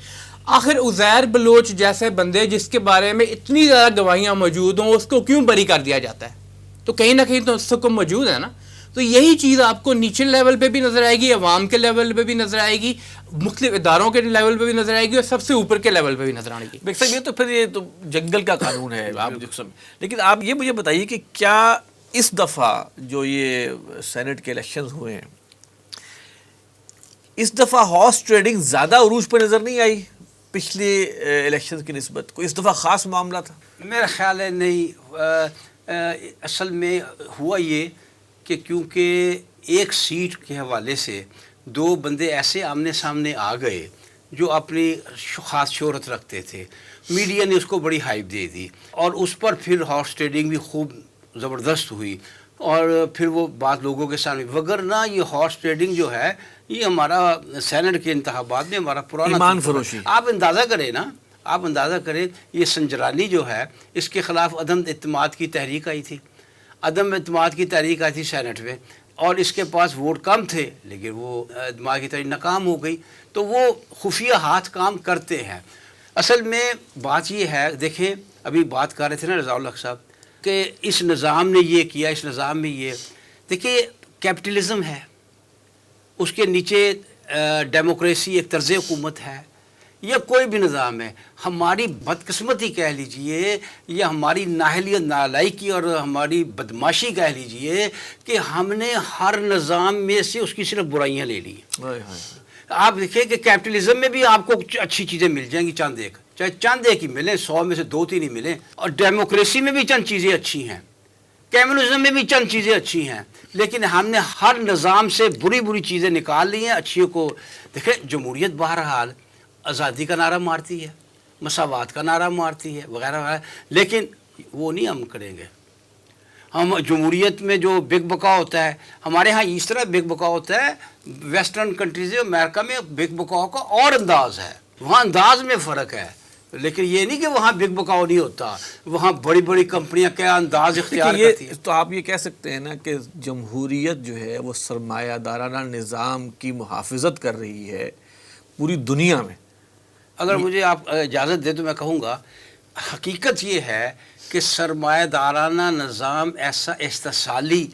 آخر عزیر بلوچ جیسے بندے جس کے بارے میں اتنی زیادہ گواہیاں موجود ہوں، اس کو کیوں بری کر دیا جاتا ہے؟ تو کہیں نہ کہیں تو حکم موجود ہے نا. تو یہی چیز آپ کو نیچے لیول پہ بھی نظر آئے گی، عوام کے لیول پہ بھی نظر آئے گی، مختلف اداروں کے لیول پہ بھی نظر آئے گی، اور سب سے اوپر کے لیول پہ بھی نظر آئے گی. صاحب یہ تو پھر یہ تو جنگل کا قانون ہے آپ لیکن آپ یہ مجھے بتائیے کہ کیا اس دفعہ جو یہ سینٹ کے الیکشنز ہوئے ہیں، اس دفعہ ہارس ٹریڈنگ زیادہ عروج پہ نظر نہیں آئی پچھلے الیکشنز کی نسبت؟ کوئی اس دفعہ خاص معاملہ تھا؟ میرا خیال ہے نہیں. اصل میں ہوا یہ کہ کیونکہ ایک سیٹ کے حوالے سے دو بندے ایسے آمنے سامنے آ گئے جو اپنی خاص شہرت رکھتے تھے، میڈیا نے اس کو بڑی ہائپ دے دی اور اس پر پھر ہارس ٹریڈنگ بھی خوب زبردست ہوئی اور پھر وہ بات لوگوں کے سامنے. وگرنہ یہ ہارس ٹریڈنگ جو ہے یہ ہمارا سینٹ کے انتخابات میں ہمارا پرانا ایمان فروشی. آپ اندازہ کریں نا، آپ اندازہ کریں یہ سنجرانی جو ہے اس کے خلاف عدم اعتماد کی تحریک آئی تھی، عدم اعتماد کی تحریک آئی تھی سینٹ میں، اور اس کے پاس ووٹ کم تھے لیکن وہ اعتماد کی تحریک ناکام ہو گئی. تو وہ خفیہ ہاتھ کام کرتے ہیں. اصل میں بات یہ ہے، دیکھیں ابھی بات کر رہے تھے نا رضا الحق صاحب کہ اس نظام نے یہ کیا، اس نظام میں یہ، دیکھیں کیپٹلزم ہے، اس کے نیچے ڈیموکریسی ایک طرز حکومت ہے، یا کوئی بھی نظام ہے. ہماری بدقسمتی کہہ لیجئے یا ہماری نااہلیت نالائکی اور ہماری بدماشی کہہ لیجئے کہ ہم نے ہر نظام میں سے اس کی صرف برائیاں لے لی. آپ دیکھیں کہ کیپٹلزم میں بھی آپ کو اچھی چیزیں مل جائیں گی، چند ایک، چاہے چند ایک ہی ملیں، 100 میں سے 2-3 ہی ملیں، اور ڈیموکریسی میں بھی چند چیزیں اچھی ہیں، کمیونزم میں بھی چند چیزیں اچھی ہیں، لیکن ہم نے ہر نظام سے بری بری چیزیں نکال لی ہیں، اچھیوں کو. دیکھیں جمہوریت بہرحال آزادی کا نعرہ مارتی ہے، مساوات کا نعرہ مارتی ہے وغیرہ وغیرہ، لیکن وہ نہیں ہم کریں گے. ہم جمہوریت میں جو بگ بکا ہوتا ہے، ہمارے ہاں اس طرح بگ بکا ہوتا ہے، ویسٹرن کنٹریز امریکہ میں بگ بکاؤ کا اور انداز ہے، وہاں انداز میں فرق ہے، لیکن یہ نہیں کہ وہاں بگ بکاؤ نہیں ہوتا، وہاں بڑی بڑی کمپنیاں کیا انداز اختیار کرتی ہیں. تو آپ یہ کہہ سکتے ہیں نا کہ جمہوریت جو ہے وہ سرمایہ دارانہ نظام کی محافظت کر رہی ہے پوری دنیا میں. اگر مجھے آپ اجازت دے تو میں کہوں گا حقیقت یہ ہے کہ سرمایہ دارانہ نظام ایسا استحصالی،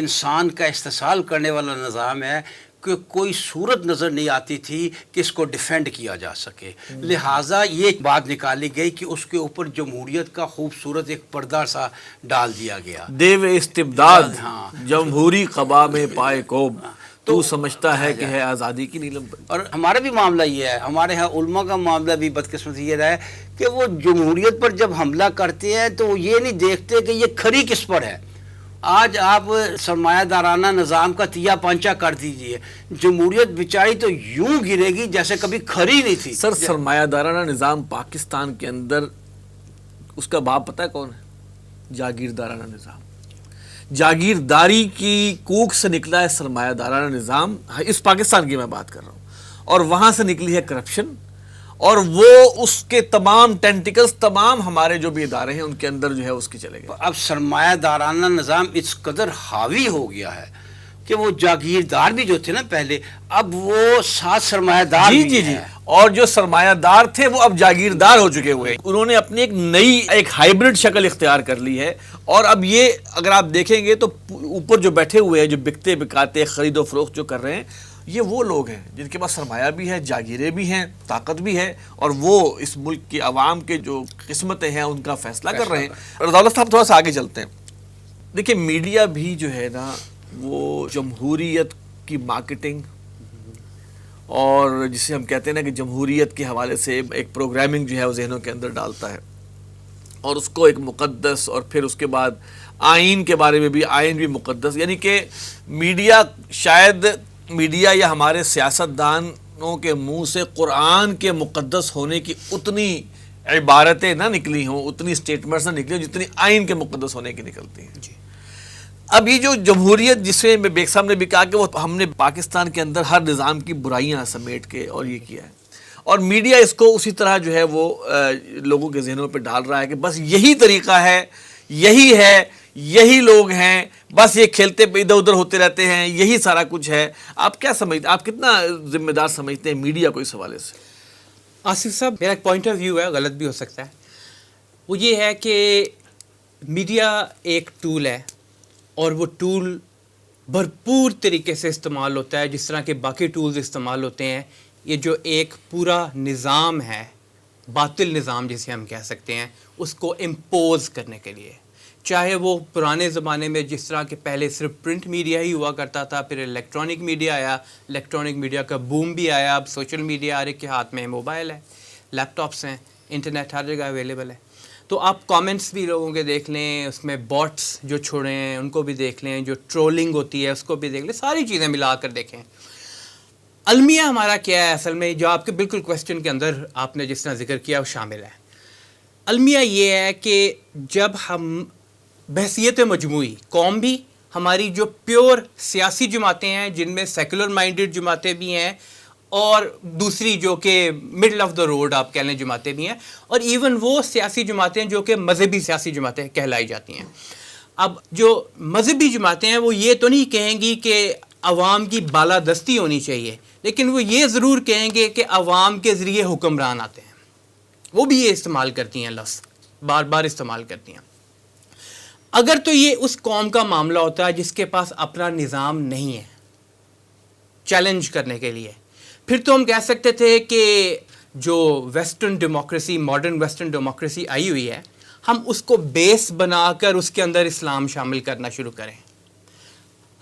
انسان کا استحصال کرنے والا نظام ہے کہ کوئی صورت نظر نہیں آتی تھی کہ اس کو ڈیفینڈ کیا جا سکے. لہٰذا یہ بات نکالی گئی کہ اس کے اوپر جمہوریت کا خوبصورت ایک پردہ سا ڈال دیا گیا. دیو استبداد جمہوری قبا میں پائے کوب، تو سمجھتا ہے کہ ہے آزادی کی نیلم پر. اور ہمارا بھی معاملہ یہ ہے، ہمارے ہاں علماء کا معاملہ بھی بدقسمتی یہ رہا ہے کہ وہ جمہوریت پر جب حملہ کرتے ہیں تو وہ یہ نہیں دیکھتے کہ یہ کھری کس پر ہے. آج آپ سرمایہ دارانہ نظام کا تیا پانچا کر دیجئے، جمہوریت بیچاری تو یوں گرے گی جیسے کبھی کھری نہیں تھی. سر سرمایہ دارانہ نظام پاکستان کے اندر اس کا باپ پتہ ہے کون ہے؟ جاگیردارانہ نظام. جاگیرداری کی کوکھ سے نکلا ہے سرمایہ دارانہ نظام. اس پاکستان کی میں بات کر رہا ہوں. اور وہاں سے نکلی ہے کرپشن, اور وہ اس کے تمام ٹینٹیکلز تمام ہمارے جو بھی ادارے ہیں ان کے اندر جو ہے اس کے چلے گئے. اب سرمایہ دارانہ نظام اس قدر حاوی ہو گیا ہے کہ وہ جاگیردار بھی جو تھے نا پہلے, اب وہ ساتھ سرمایہ دار بھی ہیں. اور جو سرمایہ دار تھے وہ اب جاگیردار ہو چکے ہوئے. انہوں نے اپنی ایک نئی ایک ہائیبرڈ شکل اختیار کر لی ہے. اور اب یہ اگر آپ دیکھیں گے تو اوپر جو بیٹھے ہوئے ہیں, جو بکتے بکاتے خرید و فروخت جو کر رہے ہیں, یہ وہ لوگ ہیں جن کے پاس سرمایہ بھی ہے, جاگیریں بھی ہیں, طاقت بھی ہے, اور وہ اس ملک کی عوام کے جو قسمتیں ہیں ان کا فیصلہ کر رہے ہیں. رضا صاحب تھوڑا سا آگے چلتے ہیں. دیکھیں میڈیا بھی جو ہے نا وہ جمہوریت کی مارکیٹنگ, اور جسے ہم کہتے ہیں نا کہ جمہوریت کے حوالے سے ایک پروگرامنگ جو ہے وہ ذہنوں کے اندر ڈالتا ہے, اور اس کو ایک مقدس, اور پھر اس کے بعد آئین کے بارے میں بھی, آئین بھی مقدس. یعنی کہ میڈیا, شاید میڈیا یا ہمارے سیاستدانوں کے منہ سے قرآن کے مقدس ہونے کی اتنی عبارتیں نہ نکلی ہوں, اتنی سٹیٹمنٹس نہ نکلی ہوں جتنی آئین کے مقدس ہونے کی نکلتی ہیں. جی. اب یہ جو جمہوریت, جسے میں بیگ صاحب نے بھی کہا کہ وہ ہم نے پاکستان کے اندر ہر نظام کی برائیاں سمیٹ کے اور یہ کیا ہے, اور میڈیا اس کو اسی طرح جو ہے وہ لوگوں کے ذہنوں پہ ڈال رہا ہے کہ بس یہی طریقہ ہے, یہی ہے, یہی لوگ ہیں, بس یہ کھیلتے ادھر ادھر ہوتے رہتے ہیں, یہی سارا کچھ ہے. آپ کیا سمجھتے, آپ کتنا ذمہ دار سمجھتے ہیں میڈیا کو اس حوالے سے؟ آصف صاحب, میرا ایک پوائنٹ آف ویو ہے, غلط بھی ہو سکتا ہے. وہ یہ ہے کہ میڈیا ایک ٹول ہے, اور وہ ٹول بھرپور طریقے سے استعمال ہوتا ہے جس طرح کے باقی ٹولز استعمال ہوتے ہیں. یہ جو ایک پورا نظام ہے, باطل نظام جسے ہم کہہ سکتے ہیں, اس کو امپوز کرنے کے لیے, چاہے وہ پرانے زمانے میں جس طرح کہ پہلے صرف پرنٹ میڈیا ہی ہوا کرتا تھا, پھر الیکٹرانک میڈیا آیا, الیکٹرانک میڈیا کا بوم بھی آیا, اب سوشل میڈیا ہر ایک کے ہاتھ میں, موبائل ہے, لیپ ٹاپس ہیں, انٹرنیٹ ہر جگہ اویلیبل ہے. تو آپ کامنٹس بھی لوگوں کے دیکھ لیں, اس میں باٹس جو چھوڑے ہیں ان کو بھی دیکھ لیں, جو ٹرولنگ ہوتی ہے اس کو بھی دیکھ لیں, ساری چیزیں ملا کر دیکھیں. المیہ ہمارا کیا ہے اصل میں, جو آپ کے بالکل کویسچن کے اندر آپ نے جس طرح ذکر کیا وہ شامل ہے. المیہ یہ ہے کہ جب ہم بحثیت مجموعی قوم بھی, ہماری جو پیور سیاسی جماعتیں ہیں جن میں سیکولر مائنڈڈ جماعتیں بھی ہیں, اور دوسری جو کہ مڈل آف دا روڈ آپ کہہ لیں جماعتیں بھی ہیں, اور ایون وہ سیاسی جماعتیں جو کہ مذہبی سیاسی جماعتیں کہلائی جاتی ہیں. اب جو مذہبی جماعتیں ہیں وہ یہ تو نہیں کہیں گی کہ عوام کی بالادستی ہونی چاہیے, لیکن وہ یہ ضرور کہیں گے کہ عوام کے ذریعے حکمران آتے ہیں. وہ بھی یہ استعمال کرتی ہیں, لفظ بار بار استعمال کرتی ہیں. اگر تو یہ اس قوم کا معاملہ ہوتا ہے جس کے پاس اپنا نظام نہیں ہے چیلنج کرنے کے لیے, پھر تو ہم کہہ سکتے تھے کہ جو western democracy, modern western democracy آئی ہوئی ہے, ہم اس کو بیس بنا کر اس کے اندر اسلام شامل کرنا شروع کریں.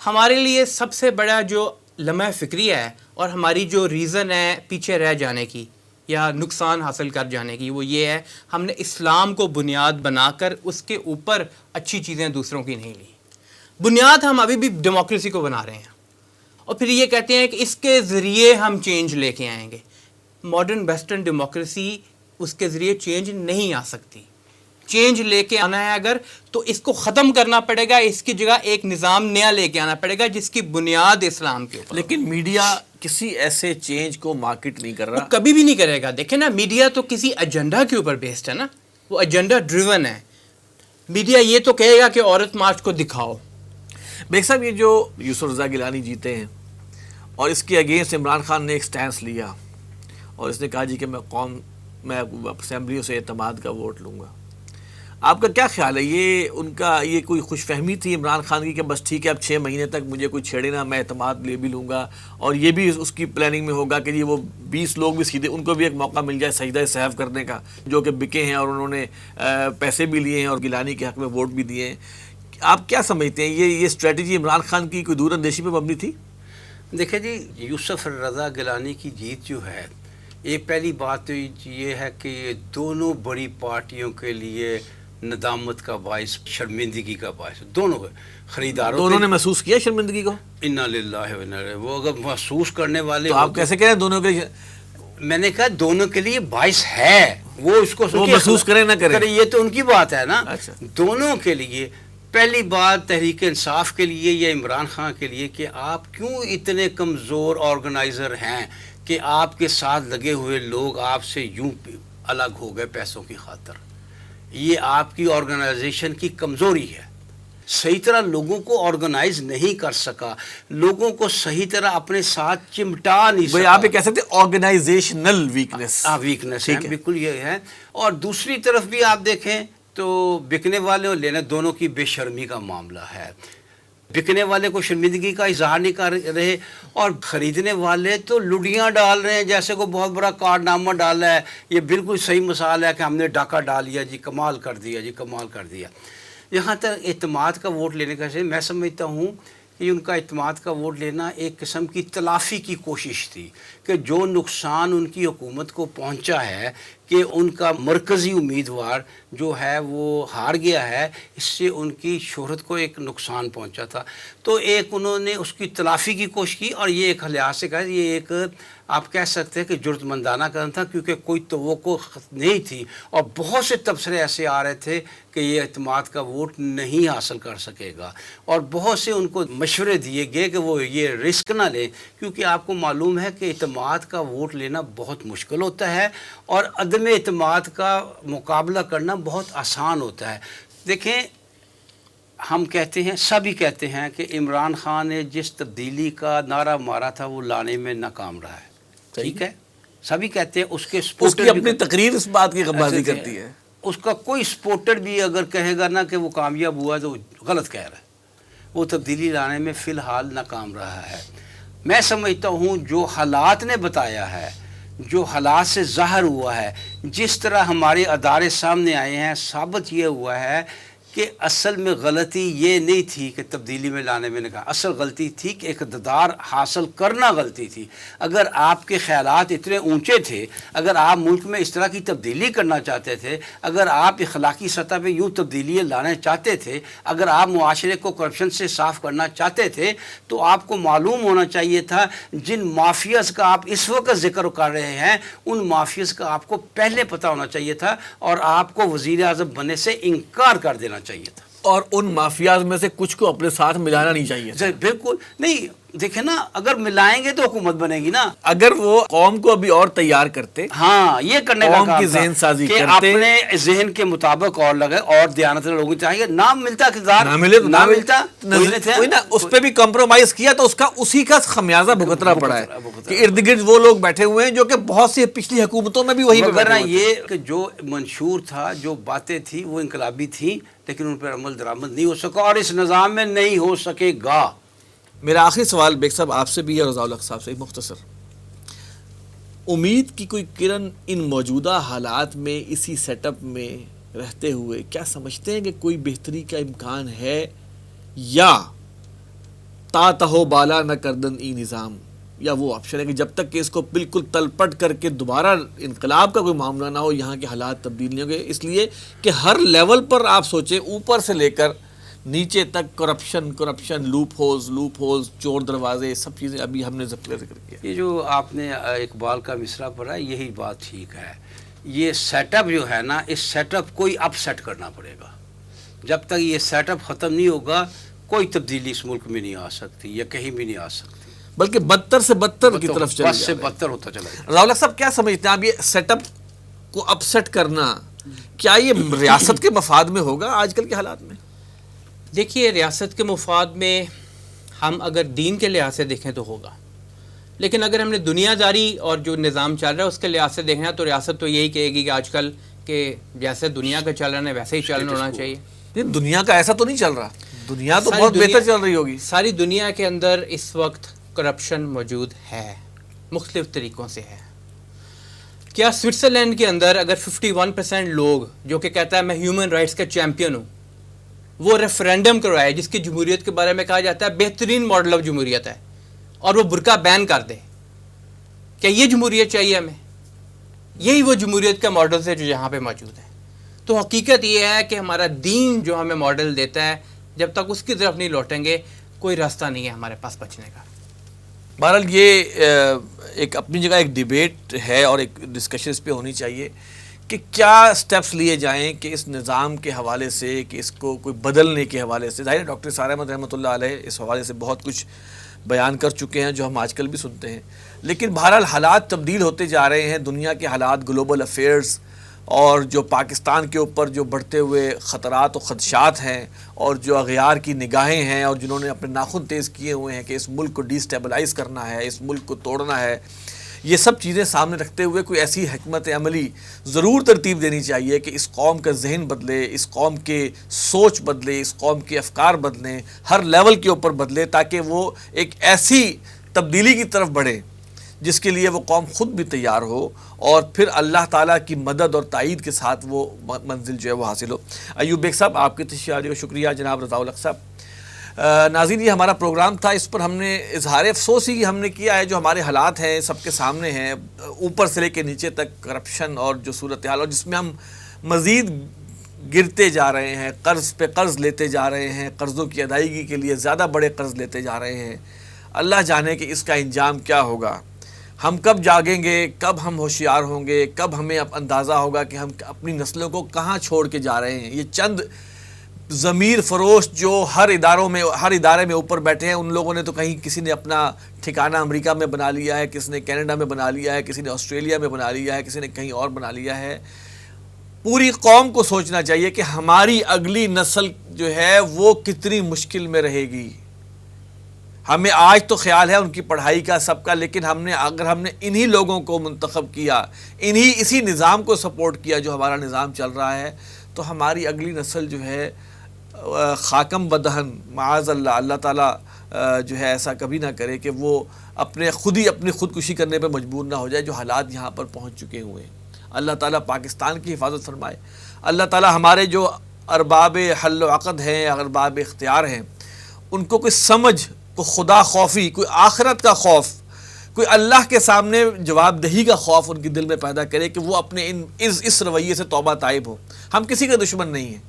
ہمارے لیے سب سے بڑا جو لمحہ فکری ہے اور ہماری جو ریزن ہے پیچھے رہ جانے کی یا نقصان حاصل کر جانے کی, وہ یہ ہے ہم نے اسلام کو بنیاد بنا کر اس کے اوپر اچھی چیزیں دوسروں کی نہیں لی. بنیاد ہم ابھی بھی ڈیموکریسی کو بنا رہے ہیں, اور پھر یہ کہتے ہیں کہ اس کے ذریعے ہم چینج لے کے آئیں گے. ماڈرن ویسٹرن ڈیموکریسی اس کے ذریعے چینج نہیں آ سکتی. چینج لے کے آنا ہے اگر, تو اس کو ختم کرنا پڑے گا, اس کی جگہ ایک نظام نیا لے کے آنا پڑے گا جس کی بنیاد اسلام کے اوپر. لیکن میڈیا کسی ایسے چینج کو مارکیٹ نہیں کر رہا, وہ کبھی بھی نہیں کرے گا. دیکھیں نا, میڈیا تو کسی ایجنڈا کے اوپر بیسڈ ہے نا, وہ ایجنڈا ڈریون ہے. میڈیا یہ تو کہے گا کہ عورت مارچ کو دکھاؤ. بیگ صاحب, یہ جو یوسف رضا گیلانی جیتے ہیں اور اس کے اگینسٹ عمران خان نے ایک سٹینس لیا, اور اس نے کہا جی کہ میں اسمبلیوں سے اعتماد کا ووٹ لوں گا, آپ کا کیا خیال ہے؟ یہ ان کا یہ کوئی خوش فہمی تھی عمران خان کی کہ بس ٹھیک ہے اب 6 مہینے تک مجھے کوئی چھیڑے نہ, میں اعتماد لے بھی لوں گا, اور یہ بھی اس کی پلاننگ میں ہوگا کہ یہ وہ 20 لوگ بھی سیدھے ان کو بھی ایک موقع مل جائے سجدہ سہو کرنے کا, جو کہ بکے ہیں اور انہوں نے پیسے بھی لیے ہیں اور گیلانی کے حق میں ووٹ بھی دیے ہیں. آپ کیا سمجھتے ہیں یہ اسٹریٹجی عمران خان کی کوئی دور اندیشی پہ مبنی تھی؟ دیکھیں جی, یوسف رضا گیلانی کی جیت جو ہے, ایک پہلی بات تو یہ ہے کہ یہ دونوں بڑی پارٹیوں کے لیے ندامت کا باعث, شرمندگی کا باعث, دونوں خریداروں, دونوں نے محسوس کیا شرمندگی کو. انا للہ و انا الیہ, وہ اگر محسوس کرنے والے, تو آپ کیسے کہہ رہے ہیں دونوں کے, میں نے کہا دونوں کے لیے باعث ہے، وہ اس کو وہ محسوس کریں نہ کریں، یہ تو ان کی بات ہے نا. اچھا. دونوں کے لیے پہلی بات تحریک انصاف کے لیے یا عمران خان کے لیے کہ آپ کیوں اتنے کمزور آرگنائزر ہیں کہ آپ کے ساتھ لگے ہوئے لوگ آپ سے یوں الگ ہو گئے پیسوں کی خاطر. یہ آپ کی آرگنائزیشن کی کمزوری ہے. صحیح طرح لوگوں کو آرگنائز نہیں کر سکا، لوگوں کو صحیح طرح اپنے ساتھ چمٹا نہیں سکا. آپ یہ کہہ سکتے آرگنائزیشنل ویکنس. ویکنس ہے، بالکل یہ ہے. اور دوسری طرف بھی آپ دیکھیں تو بکنے والے اور لینے دونوں کی بے شرمی کا معاملہ ہے. بکنے والے کو شرمندگی کا اظہار نہیں کر رہے اور خریدنے والے تو لڈیاں ڈال رہے ہیں جیسے کو بہت بڑا کارنامہ ڈالا ہے. یہ بالکل صحیح مثال ہے کہ ہم نے ڈاکہ ڈال لیا جی، کمال کر دیا جی، کمال کر دیا. یہاں تک اعتماد کا ووٹ لینے کا سے میں سمجھتا ہوں کہ ان کا اعتماد کا ووٹ لینا ایک قسم کی تلافی کی کوشش تھی کہ جو نقصان ان کی حکومت کو پہنچا ہے کہ ان کا مرکزی امیدوار جو ہے وہ ہار گیا ہے، اس سے ان کی شہرت کو ایک نقصان پہنچا تھا. تو ایک انہوں نے اس کی تلافی کی کوشش کی اور یہ ایک لحاظ سے کہا یہ ایک آپ کہہ سکتے ہیں کہ جرت مندانہ قدم تھا کیونکہ کوئی توقع نہیں تھی اور بہت سے تبصرے ایسے آ رہے تھے کہ یہ اعتماد کا ووٹ نہیں حاصل کر سکے گا اور بہت سے ان کو مشورے دیے گئے کہ وہ یہ رسک نہ لیں کیونکہ آپ کو معلوم ہے کہ اعتماد کا ووٹ لینا بہت مشکل ہوتا ہے اور عدم اعتماد کا مقابلہ کرنا بہت آسان ہوتا ہے. دیکھیں ہم کہتے ہیں، سبھی کہتے ہیں کہ عمران خان نے جس تبدیلی کا نعرہ مارا تھا وہ لانے میں ناکام رہا ہے. ٹھیک ہے، سبھی کہتے ہیں. اس کی اپنی تقریر اس بات کی غمازی کرتی ہے. اس کا کوئی سپورٹر بھی اگر کہے گا نا کہ وہ کامیاب ہوا تو غلط کہہ رہا ہے. وہ تبدیلی لانے میں فی الحال ناکام رہا ہے. میں سمجھتا ہوں جو حالات نے بتایا ہے، جو حالات سے ظاہر ہوا ہے، جس طرح ہمارے ادارے سامنے آئے ہیں، ثابت یہ ہوا ہے کہ اصل میں غلطی یہ نہیں تھی کہ تبدیلی میں لانے میں نے کہا، اصل غلطی تھی کہ اقتدار حاصل کرنا غلطی تھی. اگر آپ کے خیالات اتنے اونچے تھے، اگر آپ ملک میں اس طرح کی تبدیلی کرنا چاہتے تھے، اگر آپ اخلاقی سطح پہ یوں تبدیلیاں لانا چاہتے تھے، اگر آپ معاشرے کو کرپشن سے صاف کرنا چاہتے تھے تو آپ کو معلوم ہونا چاہیے تھا جن مافیاز کا آپ اس وقت ذکر کر رہے ہیں ان مافیاز کا آپ کو پہلے پتہ ہونا چاہیے تھا اور آپ کو وزیر اعظم بننے سے انکار کر دینا چاہیے تھا. اور ان مافیاز میں سے کچھ کو اپنے ساتھ ملانا نہیں چاہیے تھا. بالکل نہیں. دیکھیں نا اگر ملائیں گے تو حکومت بنے گی نا. اگر وہ قوم کو ابھی اور تیار کرتے، ہاں یہ کرنے کا قوم کام کی تھا ذہن سازی کہ کرتے، اپنے ذہن کے مطابق اور لگے اور دیانت لوگوں چاہیے. نہ ملتا کردار، نہ ملے تو نہ ملتا کوئی نہ اس پہ بھی کمپرومائز کیا تو اس کا اسی کا خمیازہ بھگتنا پڑا ہے کہ ارد گرد وہ لوگ بیٹھے ہوئے ہیں جو کہ بہت سی پچھلی حکومتوں میں بھی وہی پہ بیٹھے ہوئے یہ کہ جو منشور تھا، جو باتیں تھیں وہ انقلابی تھیں لیکن ان پر عمل درآمد نہیں ہو سکا اور اس نظام میں نہیں ہو سکے گا. میرا آخری سوال بیگ صاحب آپ سے بھی ہے اور رضا الحق صاحب سے مختصر، امید کی کوئی کرن ان موجودہ حالات میں اسی سیٹ اپ میں رہتے ہوئے کیا سمجھتے ہیں کہ کوئی بہتری کا امکان ہے یا تا تہو بالا نہ کردن ای نظام، یا وہ آپشن ہے کہ جب تک کہ اس کو بالکل تلپٹ کر کے دوبارہ انقلاب کا کوئی معاملہ نہ ہو یہاں کے حالات تبدیل نہیں ہوں گے؟ اس لیے کہ ہر لیول پر آپ سوچیں اوپر سے لے کر نیچے تک کرپشن، لوپ ہولز، چور دروازے، سب چیزیں ابھی ہم نے ذکر کیا. یہ جو آپ نے اقبال کا مصرع پڑھا یہی بات ٹھیک ہے. یہ سیٹ اپ جو ہے نا، اس سیٹ اپ کو ہی اپ سیٹ کرنا پڑے گا. جب تک یہ سیٹ اپ ختم نہیں ہوگا کوئی تبدیلی اس ملک میں نہیں آ سکتی یا کہیں بھی نہیں آ سکتی، بلکہ بدتر سے بدتر کی طرف بس سے بدتر ہوتا چلا جائے. رضا الحق صاحب کیا سمجھتے ہیں آپ یہ سیٹ اپ کو اپ سیٹ کرنا کیا یہ ریاست کے مفاد میں ہوگا آج کل کے حالات میں؟ دیکھیے ریاست کے مفاد میں ہم اگر دین کے لحاظ سے دیکھیں تو ہوگا، لیکن اگر ہم نے دنیا داری اور جو نظام چل رہا ہے اس کے لحاظ سے دیکھنا تو ریاست تو یہی کہے گی کہ آج کل کہ جیسے دنیا کا چلن ہے ویسے ہی چلن ہونا چاہیے. نہیں، دنیا کا ایسا تو نہیں چل رہا، دنیا تو بہت بہتر چل رہی ہوگی. ساری دنیا کے اندر اس وقت کرپشن موجود ہے، مختلف طریقوں سے ہے. کیا سوئٹزرلینڈ کے اندر اگر 51% لوگ جو کہ کہتا ہے میں ہیومن رائٹس کا چیمپئن ہوں، وہ ریفرینڈم کروائے جس کی جمہوریت کے بارے میں کہا جاتا ہے بہترین ماڈل آف جمہوریت ہے، اور وہ برقع بین کر دے، کیا یہ جمہوریت چاہیے ہمیں؟ یہی وہ جمہوریت کا ماڈل ہے جو یہاں پہ موجود ہے. تو حقیقت یہ ہے کہ ہمارا دین جو ہمیں ماڈل دیتا ہے جب تک اس کی طرف نہیں لوٹیں گے کوئی راستہ نہیں ہے ہمارے پاس بچنے کا. بہرحال یہ ایک اپنی جگہ ایک ڈیبیٹ ہے اور ایک ڈسکشن اس پہ ہونی چاہیے کہ کیا سٹیپس لیے جائیں کہ اس نظام کے حوالے سے، کہ اس کو کوئی بدلنے کے حوالے سے. ظاہر ہے ڈاکٹر سارہ احمد رحمۃ اللہ علیہ اس حوالے سے بہت کچھ بیان کر چکے ہیں جو ہم آج کل بھی سنتے ہیں، لیکن بہرحال حالات تبدیل ہوتے جا رہے ہیں. دنیا کے حالات، گلوبل افیئرز، اور جو پاکستان کے اوپر جو بڑھتے ہوئے خطرات و خدشات ہیں، اور جو اغیار کی نگاہیں ہیں، اور جنہوں نے اپنے ناخن تیز کیے ہوئے ہیں کہ اس ملک کو ڈی سٹیبلائز کرنا ہے، اس ملک کو توڑنا ہے، یہ سب چیزیں سامنے رکھتے ہوئے کوئی ایسی حکمت عملی ضرور ترتیب دینی چاہیے کہ اس قوم کا ذہن بدلے، اس قوم کے سوچ بدلے، اس قوم کے افکار بدلیں، ہر لیول کے اوپر بدلے، تاکہ وہ ایک ایسی تبدیلی کی طرف بڑھے جس کے لیے وہ قوم خود بھی تیار ہو، اور پھر اللہ تعالیٰ کی مدد اور تائید کے ساتھ وہ منزل جو ہے وہ حاصل ہو. ایوب بیگ صاحب، آپ کی تشریح کو شکریہ. جناب رضا الحق صاحب. ناظرین، یہ ہمارا پروگرام تھا، اس پر ہم نے اظہار افسوس ہی ہم نے کیا ہے. جو ہمارے حالات ہیں سب کے سامنے ہیں، اوپر سے لے کے نیچے تک کرپشن اور جو صورتحال، اور جس میں ہم مزید گرتے جا رہے ہیں، قرض پہ قرض لیتے جا رہے ہیں، قرضوں کی ادائیگی کے لیے زیادہ بڑے قرض لیتے جا رہے ہیں. اللہ جانے کہ اس کا انجام کیا ہوگا. ہم کب جاگیں گے، کب ہم ہوشیار ہوں گے، کب ہمیں اب اندازہ ہوگا کہ ہم اپنی نسلوں کو کہاں چھوڑ کے جا رہے ہیں. یہ چند ضمیر فروش جو ہر ادارے میں اوپر بیٹھے ہیں، ان لوگوں نے تو کہیں کسی نے اپنا ٹھکانہ امریکہ میں بنا لیا ہے، کسی نے کینیڈا میں بنا لیا ہے، کسی نے آسٹریلیا میں بنا لیا ہے، کسی نے کہیں اور بنا لیا ہے. پوری قوم کو سوچنا چاہیے کہ ہماری اگلی نسل جو ہے وہ کتنی مشکل میں رہے گی. ہمیں آج تو خیال ہے ان کی پڑھائی کا، سب کا، لیکن اگر ہم نے انہی لوگوں کو منتخب کیا، اسی نظام کو سپورٹ کیا جو ہمارا نظام چل رہا ہے، تو ہماری اگلی نسل جو ہے خاکم بدہن، معاذ اللہ، اللہ تعالیٰ جو ہے ایسا کبھی نہ کرے کہ وہ اپنی خودکشی کرنے پہ مجبور نہ ہو جائے، جو حالات یہاں پر پہنچ چکے ہوئے ہیں. اللہ تعالیٰ پاکستان کی حفاظت فرمائے. اللہ تعالیٰ ہمارے جو ارباب حل و عقد ہیں، ارباب اختیار ہیں، ان کو کوئی سمجھ، کوئی خدا خوفی، کوئی آخرت کا خوف، کوئی اللہ کے سامنے جواب دہی کا خوف ان کے دل میں پیدا کرے کہ وہ اپنے اس رویے سے توبہ طائب ہو. ہم کسی کے دشمن نہیں ہیں،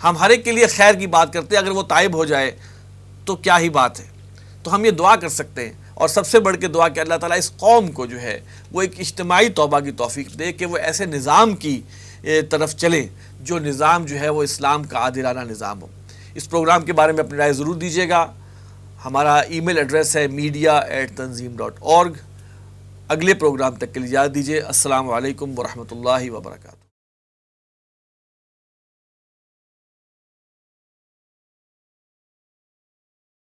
ہم ہر ایک کے لیے خیر کی بات کرتے ہیں. اگر وہ طائب ہو جائے تو کیا ہی بات ہے. تو ہم یہ دعا کر سکتے ہیں، اور سب سے بڑھ کے دعا کہ اللہ تعالیٰ اس قوم کو جو ہے وہ ایک اجتماعی توبہ کی توفیق دے کہ وہ ایسے نظام کی طرف چلے جو نظام جو ہے وہ اسلام کا عادلانہ نظام ہو. اس پروگرام کے بارے میں اپنی رائے ضرور دیجیے گا. ہمارا ای میل ایڈریس ہے media@tanzeem.org. اگلے پروگرام تک کے لیے اجازت دیجیے. السلام علیکم ورحمۃ اللہ وبرکاتہ.